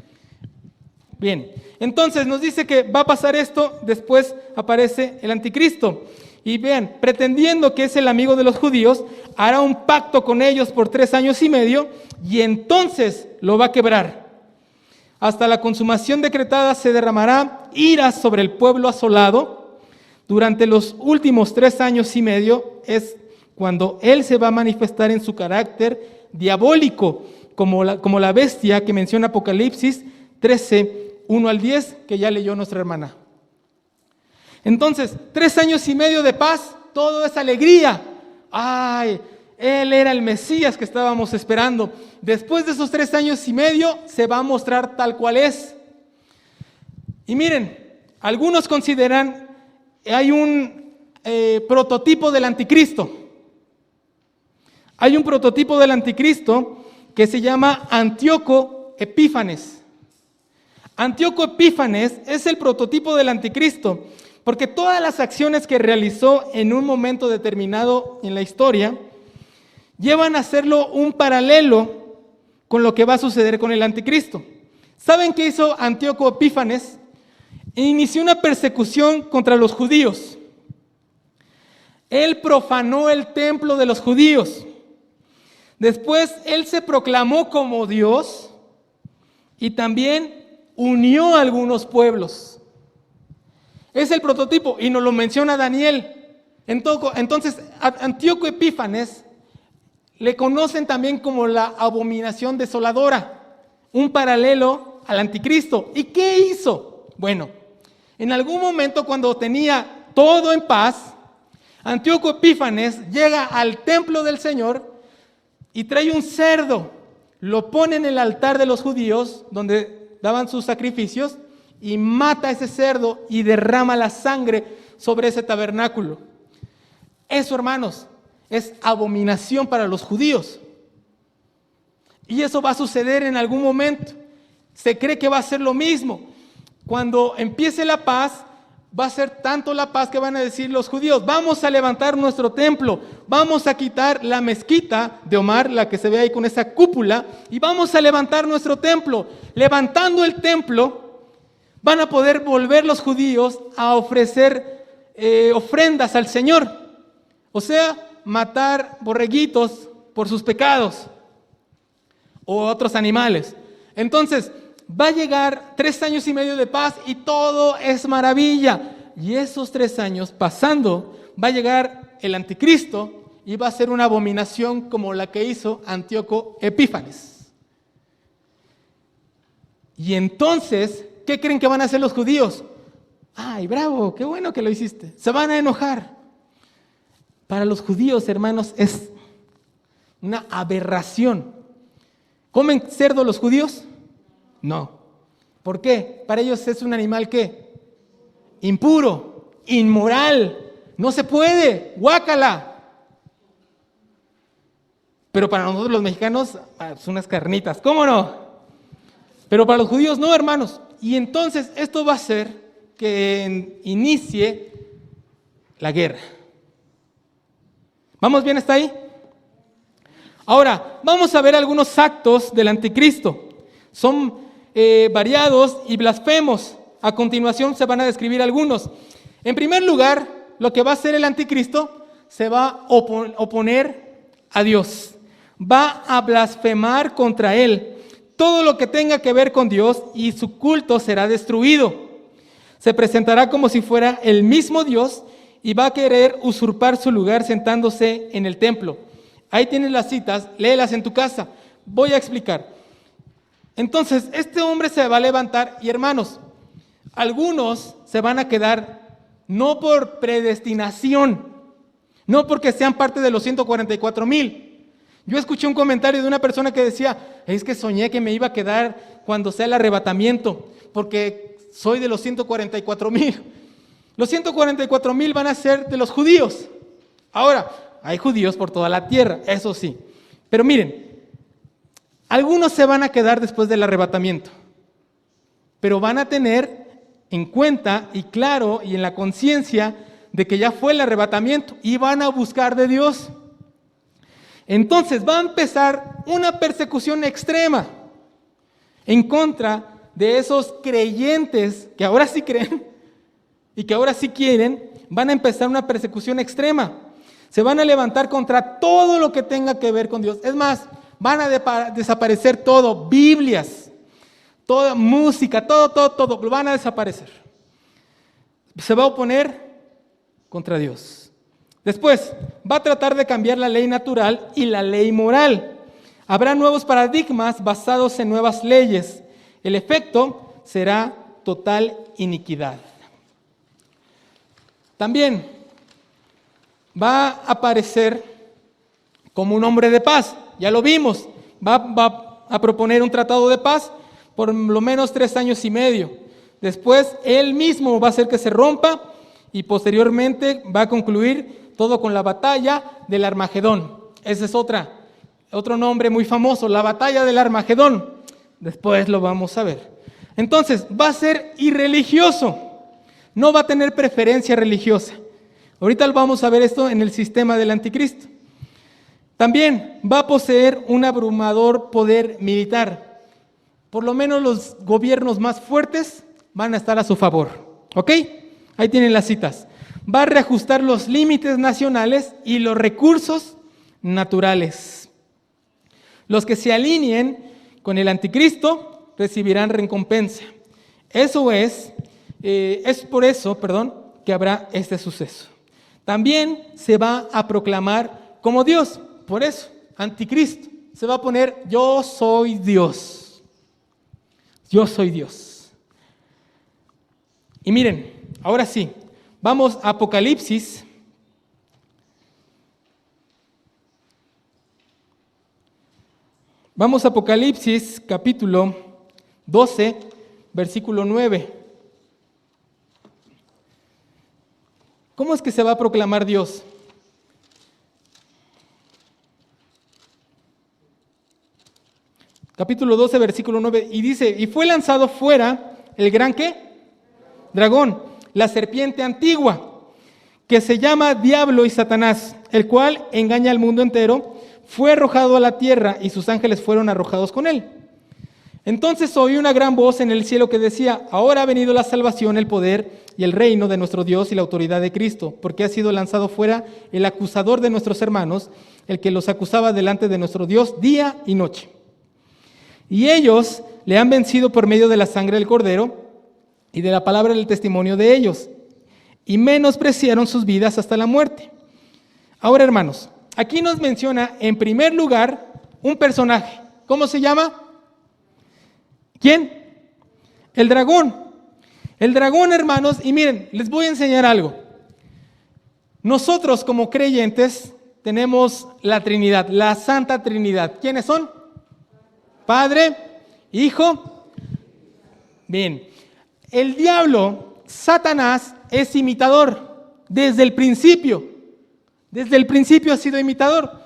[SPEAKER 1] Bien, entonces nos dice que va a pasar esto, después aparece el anticristo. Y vean, pretendiendo que es el amigo de los judíos, hará un pacto con ellos por 3 años y medio y entonces lo va a quebrar. Hasta la consumación decretada se derramará ira sobre el pueblo asolado. Durante los últimos 3 años y medio es cuando él se va a manifestar en su carácter diabólico, como la bestia que menciona Apocalipsis 13, 1 al 10, que ya leyó nuestra hermana. Entonces, 3 años y medio de paz, todo es alegría. ¡Ay! Él era el Mesías que estábamos esperando. Después de esos 3 años y medio, se va a mostrar tal cual es. Y miren, algunos consideran que hay un prototipo del anticristo. Hay un prototipo del anticristo que se llama Antíoco Epífanes. Antíoco Epífanes es el prototipo del anticristo, porque todas las acciones que realizó en un momento determinado en la historia llevan a hacerlo un paralelo con lo que va a suceder con el anticristo. ¿Saben qué hizo Antíoco Epífanes? Inició una persecución contra los judíos. Él profanó el templo de los judíos. Después él se proclamó como Dios y también unió a algunos pueblos. Es el prototipo y nos lo menciona Daniel. Entonces, Antíoco Epífanes le conocen también como la abominación desoladora, un paralelo al anticristo. ¿Y qué hizo? Bueno, en algún momento cuando tenía todo en paz, Antíoco Epífanes llega al templo del Señor y trae un cerdo, lo pone en el altar de los judíos donde daban sus sacrificios y mata a ese cerdo y derrama la sangre sobre ese tabernáculo. Eso, hermanos, es abominación para los judíos. Y eso va a suceder en algún momento. Se cree que va a ser lo mismo. Cuando empiece la paz, va a ser tanto la paz que van a decir los judíos: vamos a levantar nuestro templo, vamos a quitar la mezquita de Omar, la que se ve ahí con esa cúpula, y vamos a levantar nuestro templo. Levantando el templo, van a poder volver los judíos a ofrecer ofrendas al Señor. O sea, matar borreguitos por sus pecados o otros animales. Entonces, va a llegar 3 años y medio de paz y todo es maravilla. Y esos 3 años pasando, va a llegar el anticristo y va a ser una abominación como la que hizo Antíoco Epífanes. Y entonces, ¿qué creen que van a hacer los judíos? ¡Ay, bravo! ¡Qué bueno que lo hiciste! Se van a enojar. Para los judíos, hermanos, es una aberración. ¿Comen cerdo los judíos? No. ¿Por qué? Para ellos es un animal ¿qué? Impuro, inmoral, no se puede, guácala. Pero para nosotros los mexicanos, son unas carnitas, ¿cómo no? Pero para los judíos no, hermanos. Y entonces esto va a hacer que inicie la guerra. ¿Vamos bien hasta ahí? Ahora, vamos a ver algunos actos del anticristo. Son variados y blasfemos. A continuación se van a describir algunos. En primer lugar, lo que va a hacer el anticristo, se va a oponer a Dios. Va a blasfemar contra Él. Todo lo que tenga que ver con Dios y su culto será destruido. Se presentará como si fuera el mismo Dios y va a querer usurpar su lugar sentándose en el templo. Ahí tienes las citas, léelas en tu casa. Voy a explicar. Entonces, este hombre se va a levantar y, hermanos, algunos se van a quedar no por predestinación, no porque sean parte de los 144,000. Yo escuché un comentario de una persona que decía: es que soñé que me iba a quedar cuando sea el arrebatamiento, porque soy de los 144,000. Los 144,000 van a ser de los judíos. Ahora, hay judíos por toda la tierra, eso sí. Pero miren, algunos se van a quedar después del arrebatamiento, pero van a tener en cuenta y claro y en la conciencia de que ya fue el arrebatamiento y van a buscar de Dios. Entonces va a empezar una persecución extrema en contra de esos creyentes que ahora sí creen y que ahora sí quieren. Van a empezar una persecución extrema. Se van a levantar contra todo lo que tenga que ver con Dios. Es más, van a desaparecer todo, Biblias, toda música, todo, lo van a desaparecer. Se va a oponer contra Dios. Después, va a tratar de cambiar la ley natural y la ley moral. Habrá nuevos paradigmas basados en nuevas leyes. El efecto será total iniquidad. También va a aparecer como un hombre de paz. Ya lo vimos. Va a proponer un tratado de paz por lo menos 3 años y medio. Después, él mismo va a hacer que se rompa y posteriormente va a concluir todo con la batalla del Armagedón. Ese es otro nombre muy famoso, la batalla del Armagedón. Después lo vamos a ver. Entonces, va a ser irreligioso. No va a tener preferencia religiosa. Ahorita vamos a ver esto en el sistema del anticristo. También va a poseer un abrumador poder militar. Por lo menos los gobiernos más fuertes van a estar a su favor. ¿Ok? Ahí tienen las citas. Va a reajustar los límites nacionales y los recursos naturales. Los que se alineen con el anticristo recibirán recompensa. Eso es por eso, que habrá este suceso. También se va a proclamar como Dios. Por eso, anticristo. Se va a poner: yo soy Dios. Yo soy Dios. Y miren, ahora sí, vamos a Apocalipsis. Vamos a Apocalipsis capítulo 12, versículo 9. ¿Cómo es que se va a proclamar Dios? capítulo 12, versículo 9, y dice, y fue lanzado fuera el gran ¿qué? Dragón, la serpiente antigua, que se llama Diablo y Satanás, el cual engaña al mundo entero, fue arrojado a la tierra y sus ángeles fueron arrojados con él. Entonces oí una gran voz en el cielo que decía, ahora ha venido la salvación, el poder y el reino de nuestro Dios y la autoridad de Cristo, porque ha sido lanzado fuera el acusador de nuestros hermanos, el que los acusaba delante de nuestro Dios día y noche. Y ellos le han vencido por medio de la sangre del Cordero y de la palabra del testimonio de ellos, y menospreciaron sus vidas hasta la muerte. Ahora, hermanos, aquí nos menciona en primer lugar un personaje. ¿Cómo se llama? ¿Quién? El dragón. El dragón, hermanos, y miren, les voy a enseñar algo. Nosotros como creyentes tenemos la Trinidad, la Santa Trinidad. ¿Quiénes son? Padre, Hijo. Bien. El diablo, Satanás, es imitador desde el principio. Desde el principio ha sido imitador.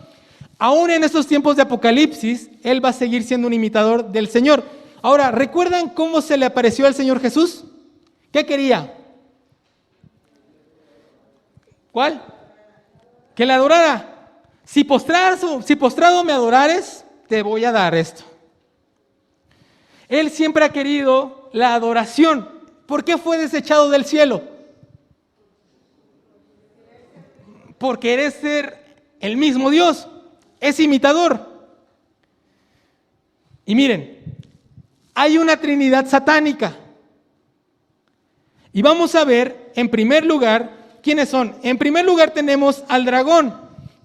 [SPEAKER 1] Aún en estos tiempos de Apocalipsis, él va a seguir siendo un imitador del Señor. Ahora, ¿recuerdan cómo se le apareció al Señor Jesús? ¿Qué quería? ¿Cuál? Que le adorara. Si postrado me adorares, te voy a dar esto. Él siempre ha querido la adoración. ¿Por qué fue desechado del cielo? Por querer ser el mismo Dios. Es imitador. Y miren, hay una Trinidad satánica. Y vamos a ver, en primer lugar, ¿quiénes son? En primer lugar tenemos al dragón.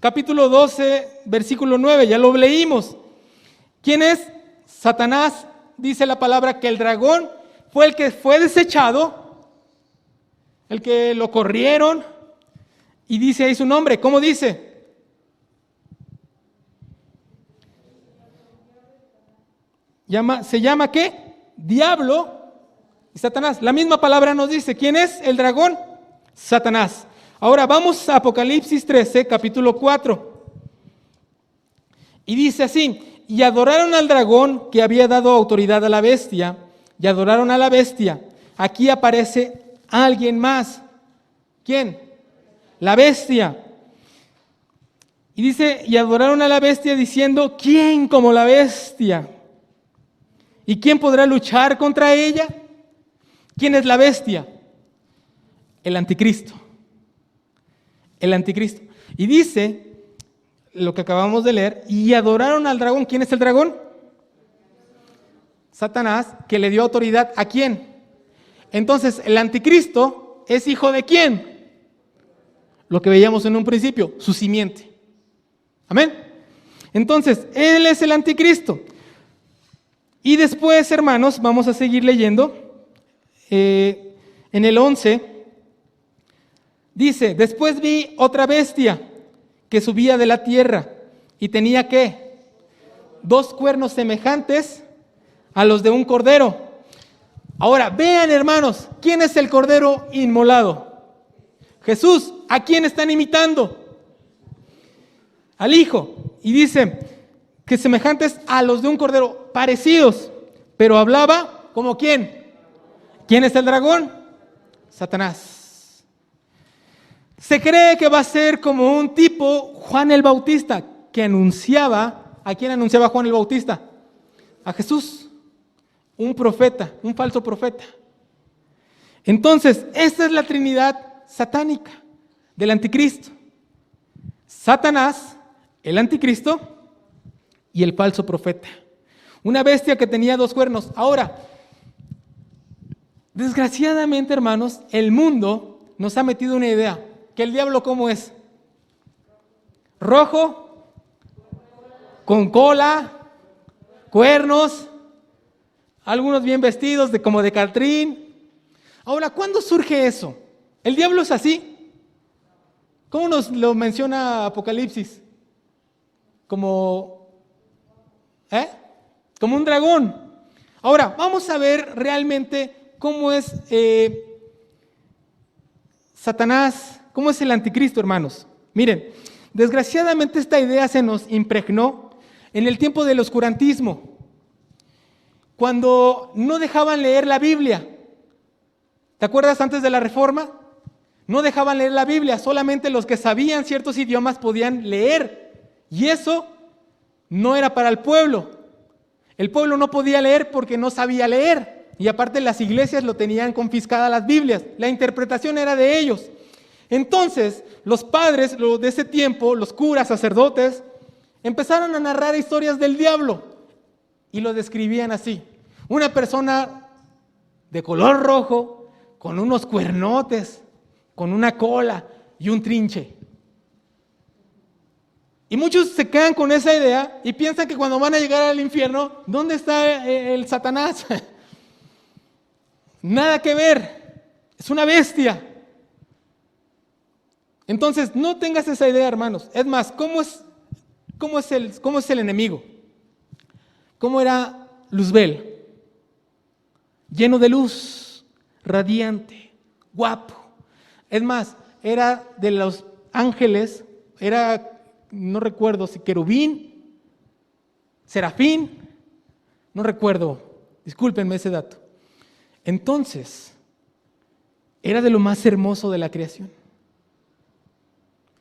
[SPEAKER 1] Capítulo 12, versículo 9, ya lo leímos. ¿Quién es? Satanás. Dice la palabra que el dragón fue el que fue desechado, el que lo corrieron, y dice ahí su nombre. ¿Cómo dice? ¿Se llama qué? Diablo y Satanás. La misma palabra nos dice, ¿quién es el dragón? Satanás. Ahora vamos a Apocalipsis 13, capítulo 4. Y dice así, y adoraron al dragón que había dado autoridad a la bestia, y adoraron a la bestia. Aquí aparece alguien más. ¿Quién? La bestia. Y dice, y adoraron a la bestia diciendo, ¿quién como la bestia? ¿Y quién podrá luchar contra ella? ¿Quién es la bestia? El anticristo. El anticristo. Y dice, lo que acabamos de leer, y adoraron al dragón. ¿Quién es el dragón? Satanás, que le dio autoridad ¿a quién? Entonces, el anticristo es hijo de ¿quién? Lo que veíamos en un principio, su simiente. Amén. Entonces, él es el anticristo. Y después, hermanos, vamos a seguir leyendo. En el 11, dice, después vi otra bestia que subía de la tierra y tenía ¿qué? 2 cuernos semejantes a los de un cordero. Ahora, vean, hermanos, ¿quién es el cordero inmolado? Jesús. ¿A quién están imitando? Al Hijo. Y dice que semejantes a los de un cordero, parecidos, pero hablaba como ¿quién? ¿Quién es el dragón? Satanás. Se cree que va a ser como un tipo Juan el Bautista, que anunciaba, ¿a quién anunciaba Juan el Bautista? A Jesús, un profeta, un falso profeta. Entonces, esta es la Trinidad satánica del anticristo. Satanás, el anticristo y el falso profeta. Una bestia que tenía 2 cuernos. Ahora, desgraciadamente, hermanos, el mundo nos ha metido una idea, que el diablo ¿cómo es? Rojo, con cola, cuernos, algunos bien vestidos como de Catrín. Ahora, ¿cuándo surge eso? ¿El diablo es así? ¿Cómo nos lo menciona Apocalipsis? Como un dragón. Ahora, vamos a ver realmente cómo es Satanás, cómo es el anticristo, hermanos. Miren, desgraciadamente esta idea se nos impregnó en el tiempo del oscurantismo. cuando no dejaban leer la Biblia. ¿Te acuerdas antes de la Reforma? No dejaban leer la Biblia, solamente los que sabían ciertos idiomas podían leer. Y eso no era para el pueblo. El pueblo no podía leer porque no sabía leer. Y aparte las iglesias lo tenían confiscadas las Biblias. La interpretación era de ellos. Entonces, los padres de ese tiempo, los curas, sacerdotes, empezaron a narrar historias del diablo y lo describían así. Una persona de color rojo, con unos cuernotes, con una cola y un trinche. Y muchos se quedan con esa idea y piensan que cuando van a llegar al infierno, ¿dónde está el Satanás? Nada que ver, es una bestia. Entonces, no tengas esa idea, hermanos. Es más, ¿cómo es el enemigo? ¿Cómo era Luzbel? Lleno de luz, radiante, guapo. Es más, era de los ángeles, no recuerdo si querubín, serafín, no recuerdo, discúlpenme ese dato. Entonces, era de lo más hermoso de la creación.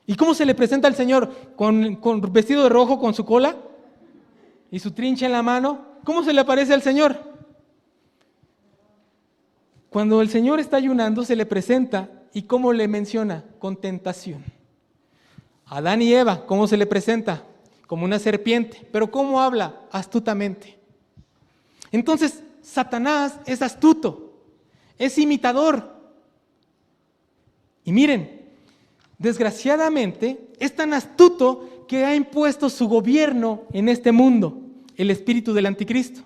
[SPEAKER 1] ¿Y cómo se le presenta al Señor? ¿Con vestido de rojo, con su cola y su trincha en la mano? ¿Cómo se le aparece al Señor? Cuando el Señor está ayunando, se le presenta, ¿y cómo le menciona? Con tentación. Adán y Eva, ¿cómo se le presenta? Como una serpiente. ¿Pero cómo habla? Astutamente. Entonces, Satanás es astuto, es imitador. Y miren, desgraciadamente, es tan astuto que ha impuesto su gobierno en este mundo, el espíritu del anticristo.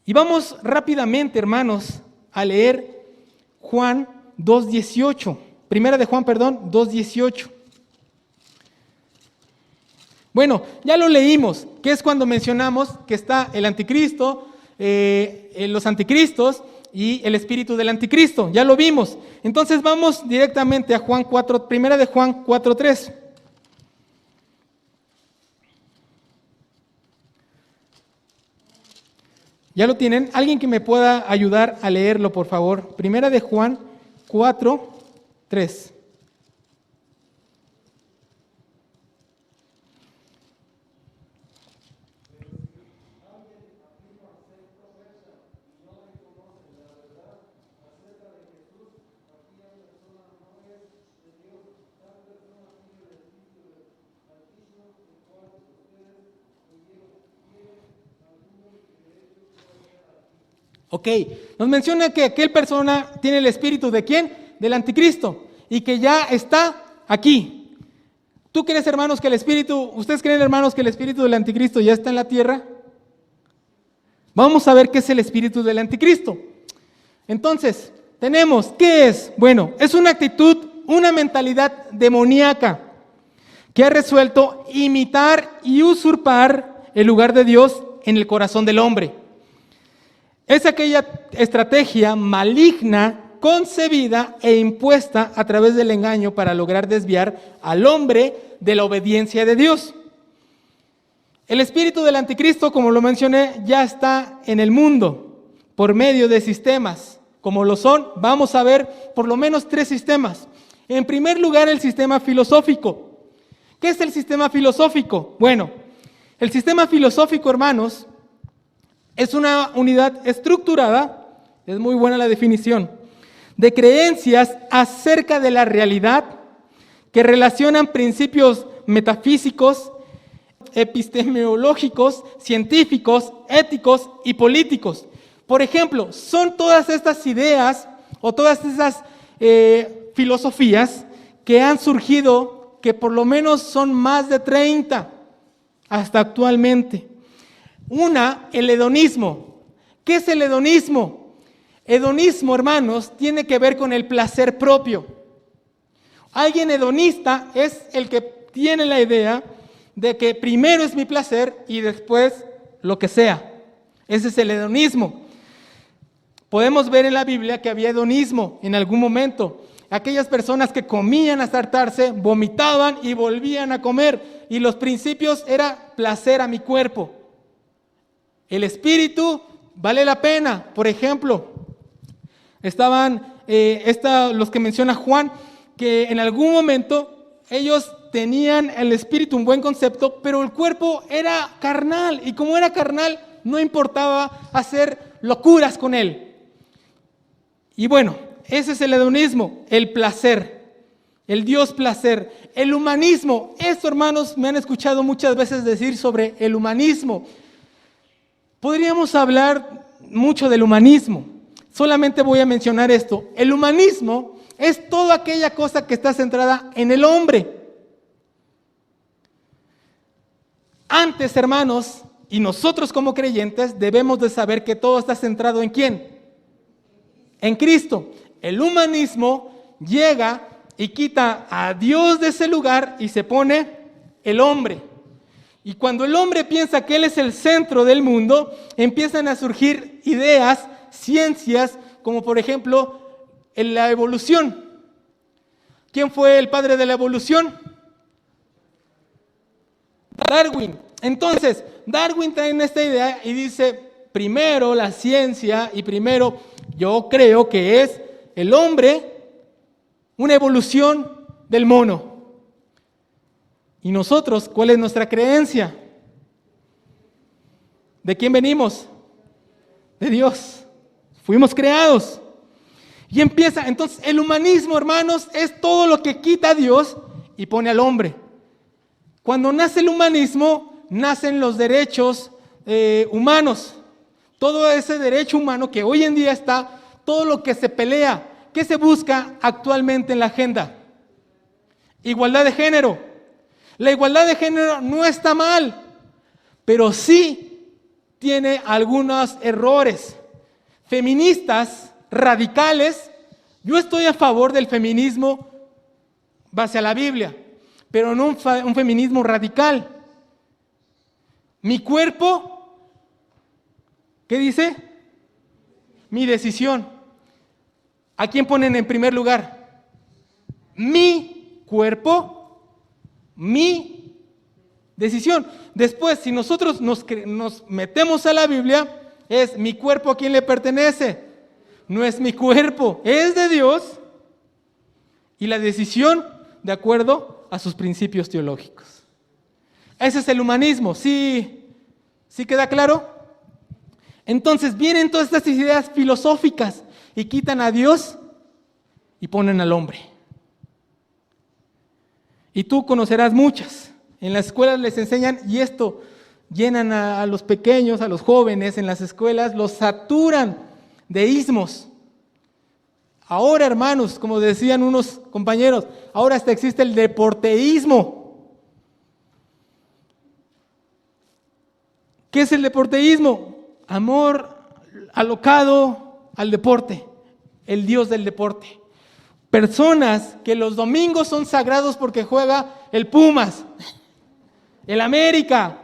[SPEAKER 1] Y vamos rápidamente, hermanos, a leer Juan 2:18. Primera de Juan, 2:18. Bueno, ya lo leímos, que es cuando mencionamos que está el anticristo, los anticristos y el espíritu del anticristo. Ya lo vimos. Entonces vamos directamente a Juan 4, primera de Juan 4:3. ¿Ya lo tienen? ¿Alguien que me pueda ayudar a leerlo, por favor? Primera de Juan 4:3. Ok, nos menciona que aquel persona tiene el espíritu ¿de quién? Del anticristo, y que ya está aquí. ¿Tú crees, hermanos, que el espíritu, ustedes creen, hermanos, que el espíritu del anticristo ya está en la tierra? Vamos a ver qué es el espíritu del anticristo. Entonces, tenemos, ¿qué es? Bueno, es una actitud, una mentalidad demoníaca que ha resuelto imitar y usurpar el lugar de Dios en el corazón del hombre. Es aquella estrategia maligna, concebida e impuesta a través del engaño para lograr desviar al hombre de la obediencia de Dios. El espíritu del anticristo, como lo mencioné, ya está en el mundo por medio de sistemas, como lo son, vamos a ver por lo menos 3 sistemas. En primer lugar, el sistema filosófico. ¿Qué es el sistema filosófico? Bueno, el sistema filosófico, hermanos, es una unidad estructurada, es muy buena la definición, de creencias acerca de la realidad que relacionan principios metafísicos, epistemológicos, científicos, éticos y políticos. Por ejemplo, son todas estas ideas o todas esas filosofías que han surgido, que por lo menos son más de 30 hasta actualmente. Una, el hedonismo. ¿Qué es el hedonismo? Hedonismo, hermanos, tiene que ver con el placer propio. Alguien hedonista es el que tiene la idea de que primero es mi placer y después lo que sea. Ese es el hedonismo. Podemos ver en la Biblia que había hedonismo en algún momento. Aquellas personas que comían hasta hartarse, vomitaban y volvían a comer. Y los principios era placer a mi cuerpo. El espíritu vale la pena. Por ejemplo, estaban los que menciona Juan, que en algún momento ellos tenían el espíritu, un buen concepto, pero el cuerpo era carnal, y como era carnal, no importaba hacer locuras con él. Y bueno, ese es el hedonismo, el placer, el Dios placer, el humanismo. Esto, hermanos, me han escuchado muchas veces decir sobre el humanismo. Podríamos hablar mucho del humanismo. Solamente voy a mencionar esto. El humanismo es toda aquella cosa que está centrada en el hombre. Antes, hermanos, y nosotros como creyentes debemos de saber que todo está centrado ¿en quién? En Cristo. El humanismo llega y quita a Dios de ese lugar y se pone el hombre. Y cuando el hombre piensa que él es el centro del mundo, empiezan a surgir ideas, ciencias, como por ejemplo la evolución. ¿Quién fue el padre de la evolución? Darwin. Entonces, Darwin trae esta idea y dice, primero la ciencia y primero yo creo que es el hombre una evolución del mono. ¿Y nosotros cuál es nuestra creencia? ¿De quién venimos? De Dios. Fuimos creados. Y empieza, entonces el humanismo, hermanos, es todo lo que quita a Dios y pone al hombre. Cuando nace el humanismo, nacen los derechos humanos. Todo ese derecho humano que hoy en día está, todo lo que se pelea, ¿qué se busca actualmente en la agenda? Igualdad de género. La igualdad de género no está mal, pero sí tiene algunos errores. Feministas radicales, yo estoy a favor del feminismo base a la Biblia, pero no un feminismo radical. Mi cuerpo, ¿qué dice? Mi decisión. ¿A quién ponen en primer lugar? Mi cuerpo, mi decisión. Después, si nosotros nos metemos a la Biblia, es mi cuerpo a quién le pertenece. No es mi cuerpo, es de Dios. Y la decisión de acuerdo a sus principios teológicos. Ese es el humanismo, ¿sí queda claro? Entonces vienen todas estas ideas filosóficas y quitan a Dios y ponen al hombre. Y tú conocerás muchas. En las escuelas les enseñan, y esto llenan a los pequeños, a los jóvenes en las escuelas, los saturan de ismos. Ahora, hermanos, como decían unos compañeros, ahora hasta existe el deporteísmo. ¿Qué es el deporteísmo? Amor alocado al deporte, el Dios del deporte. Personas que los domingos son sagrados porque juega el Pumas, el América.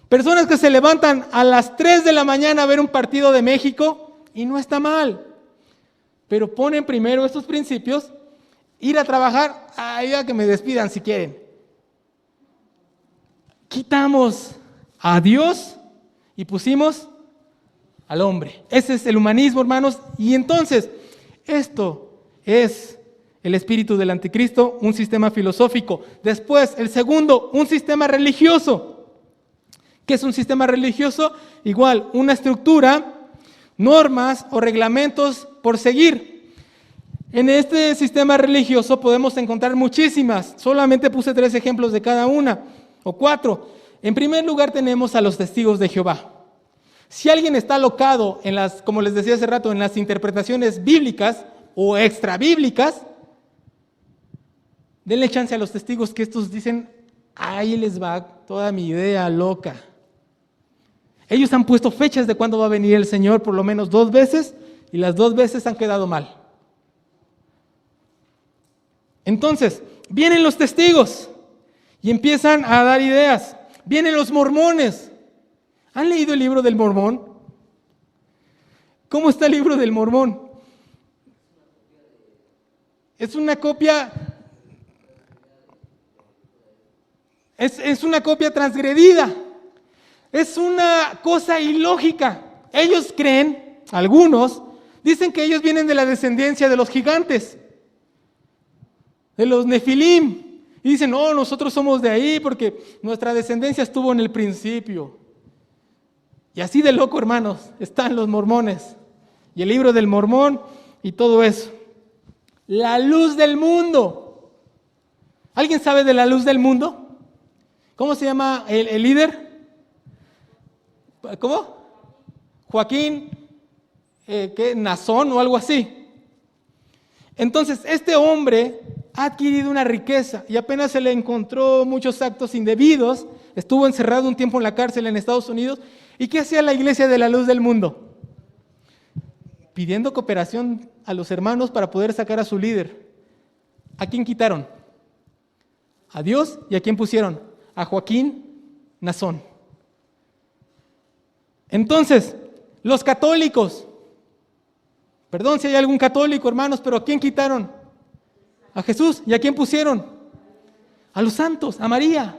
[SPEAKER 1] Personas que se levantan a las 3 de la mañana a ver un partido de México y no está mal. Pero ponen primero estos principios, ir a trabajar, a que me despidan si quieren. Quitamos a Dios y pusimos al hombre. Ese es el humanismo, hermanos. Y entonces, esto es el espíritu del anticristo, un sistema filosófico. Después, el segundo, un sistema religioso. ¿Qué es un sistema religioso? Igual, una estructura, normas o reglamentos por seguir. En este sistema religioso podemos encontrar muchísimas. Solamente puse 3 ejemplos de cada una, o 4. En primer lugar tenemos a los testigos de Jehová. Si alguien está alocado en las, como les decía hace rato, en las interpretaciones bíblicas o extrabíblicas, denle chance a los testigos que estos dicen, ahí les va toda mi idea loca. Ellos han puesto fechas de cuándo va a venir el Señor por lo menos 2 veces y las 2 veces han quedado mal. Entonces, vienen los testigos y empiezan a dar ideas. Vienen los mormones. ¿Han leído el libro del Mormón? ¿Cómo está el libro del Mormón? Es una copia... Es una copia transgredida. Es una cosa ilógica. ellos creen, algunos, dicen que ellos vienen de la descendencia de los gigantes, de los Nefilim. Y dicen, no, nosotros somos de ahí porque nuestra descendencia estuvo en el principio. Y así de loco, hermanos, están los mormones. Y el libro del Mormón y todo eso. La luz del mundo. ¿Alguien sabe de la luz del mundo? ¿Cómo se llama el líder? ¿Cómo? Joaquín, ¿qué? Nazón o algo así. Entonces, este hombre ha adquirido una riqueza y apenas se le encontró muchos actos indebidos. Estuvo encerrado un tiempo en la cárcel en Estados Unidos. ¿Y qué hacía la iglesia de la luz del mundo? Pidiendo cooperación a los hermanos para poder sacar a su líder. ¿A quién quitaron? A Dios. ¿Y a quién pusieron? A Joaquín Nazón. Entonces, los católicos, perdón si hay algún católico, hermanos, pero ¿a quién quitaron? A Jesús. ¿Y a quién pusieron? A los santos, a María.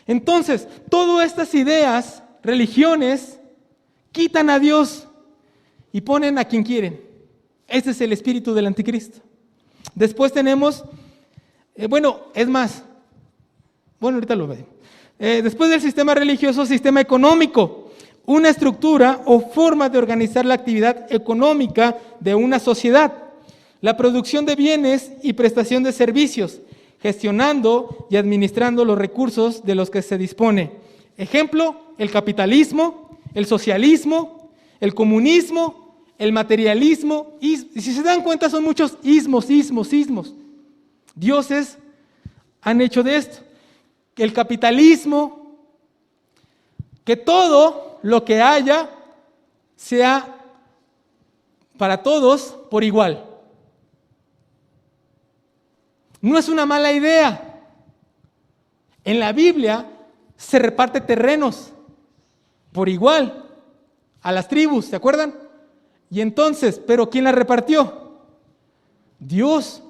[SPEAKER 1] Entonces, todas estas ideas, religiones, quitan a Dios y ponen a quien quieren. Ese es el espíritu del anticristo. Después tenemos, ahorita lo veo. Después del sistema religioso, sistema económico, una estructura o forma de organizar la actividad económica de una sociedad, la producción de bienes y prestación de servicios, gestionando y administrando los recursos de los que se dispone. Ejemplo, el capitalismo, el socialismo, el comunismo, el materialismo, y si se dan cuenta son muchos ismos. Dioses han hecho de esto. El capitalismo, que todo lo que haya sea para todos por igual. No es una mala idea. En la Biblia se reparte terrenos por igual a las tribus, ¿se acuerdan? Y entonces, ¿pero quién la repartió? Dios.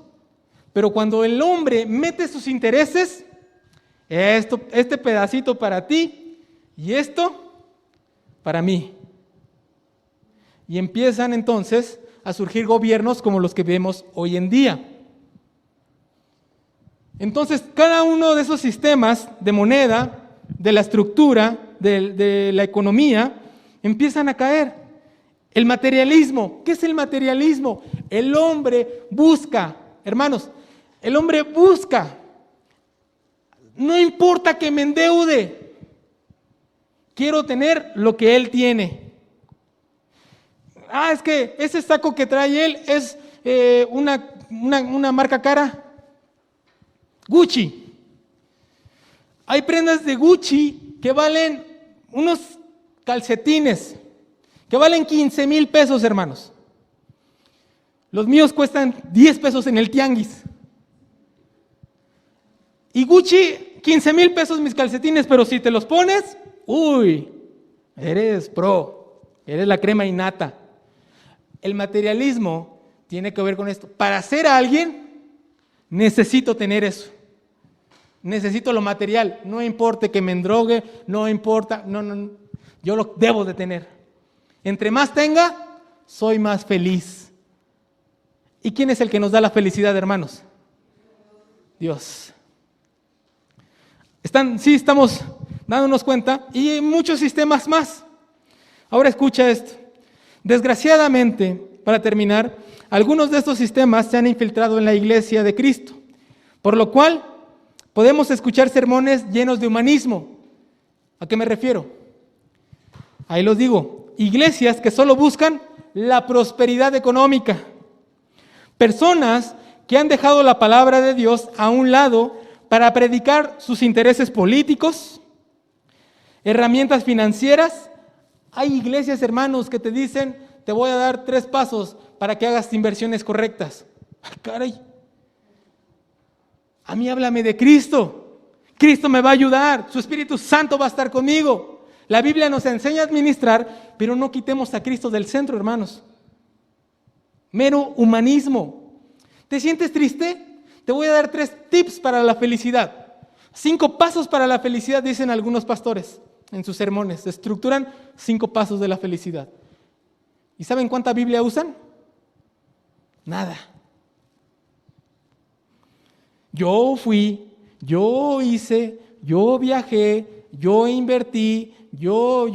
[SPEAKER 1] Pero cuando el hombre mete sus intereses, este pedacito para ti y esto para mí. Y empiezan entonces a surgir gobiernos como los que vemos hoy en día. Entonces, cada uno de esos sistemas de moneda, de la estructura, de la economía, empiezan a caer. El materialismo. ¿Qué es el materialismo? El hombre busca, hermanos, el hombre busca. No importa que me endeude, quiero tener lo que él tiene. Es que ese saco que trae él es una marca cara. Gucci. Hay prendas de Gucci que valen unos calcetines, que valen 15,000 pesos, hermanos. Los míos cuestan 10 pesos en el tianguis. Y Gucci, 15,000 pesos mis calcetines, pero si te los pones, eres pro, eres la crema innata. El materialismo tiene que ver con esto. Para ser alguien, necesito tener eso. Necesito lo material. No importa que me endrogue, no importa, no, yo lo debo de tener. Entre más tenga, soy más feliz. ¿Y quién es el que nos da la felicidad, hermanos? Dios. Estamos dándonos cuenta, y hay muchos sistemas más. Ahora escucha esto. Desgraciadamente, para terminar, algunos de estos sistemas se han infiltrado en la iglesia de Cristo, por lo cual podemos escuchar sermones llenos de humanismo. ¿A qué me refiero? Ahí los digo. Iglesias que solo buscan la prosperidad económica. Personas que han dejado la palabra de Dios a un lado para predicar sus intereses políticos, herramientas financieras. Hay iglesias, hermanos, que te dicen, te voy a dar 3 pasos para que hagas inversiones correctas. Caray. A mí háblame de Cristo. Cristo me va a ayudar. Su Espíritu Santo va a estar conmigo. La Biblia nos enseña a administrar, pero no quitemos a Cristo del centro, hermanos. Mero humanismo. ¿Te sientes triste? Te voy a dar 3 tips para la felicidad. 5 pasos para la felicidad, dicen algunos pastores. en sus sermones, estructuran 5 pasos de la felicidad. ¿Y saben cuánta Biblia usan? Nada. Yo fui, yo hice, yo viajé, yo invertí, yo.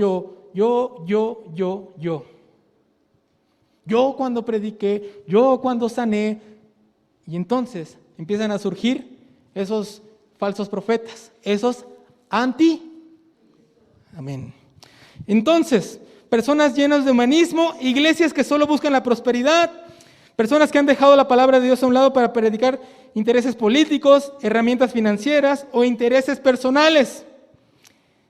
[SPEAKER 1] Yo cuando prediqué, yo cuando sané. Y entonces empiezan a surgir esos falsos profetas, esos Amén. Entonces, personas llenas de humanismo, iglesias que solo buscan la prosperidad, personas que han dejado la palabra de Dios a un lado para predicar intereses políticos, herramientas financieras o intereses personales.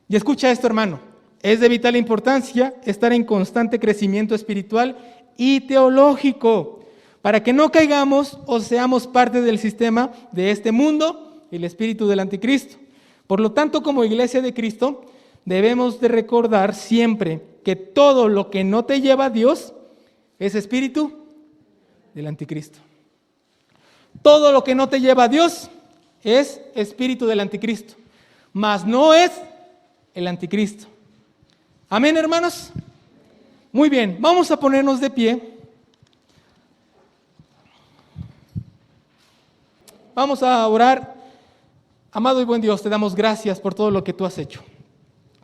[SPEAKER 1] Y escucha esto, hermano, es de vital importancia estar en constante crecimiento espiritual y teológico para que no caigamos o seamos parte del sistema de este mundo, el espíritu del anticristo. Por lo tanto, como iglesia de Cristo, debemos de recordar siempre que todo lo que no te lleva a Dios es espíritu del anticristo. Todo lo que no te lleva a Dios es espíritu del anticristo, mas no es el anticristo. Amén, hermanos. Muy bien, vamos a ponernos de pie. Vamos a orar. Amado y buen Dios, te damos gracias por todo lo que tú has hecho.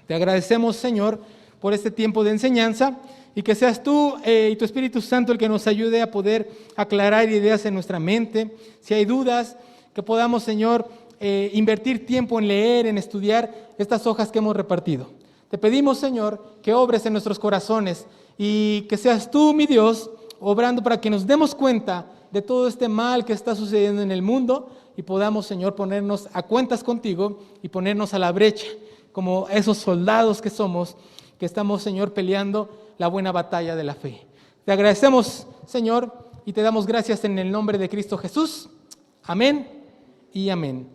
[SPEAKER 1] Te agradecemos, Señor, por este tiempo de enseñanza y que seas tú y tu Espíritu Santo el que nos ayude a poder aclarar ideas en nuestra mente. Si hay dudas, que podamos, Señor, invertir tiempo en leer, en estudiar estas hojas que hemos repartido. Te pedimos, Señor, que obres en nuestros corazones y que seas tú, mi Dios, obrando para que nos demos cuenta de todo este mal que está sucediendo en el mundo y podamos, Señor, ponernos a cuentas contigo y ponernos a la brecha como esos soldados que somos, que estamos, Señor, peleando la buena batalla de la fe. Te agradecemos, Señor, y te damos gracias en el nombre de Cristo Jesús. Amén y amén.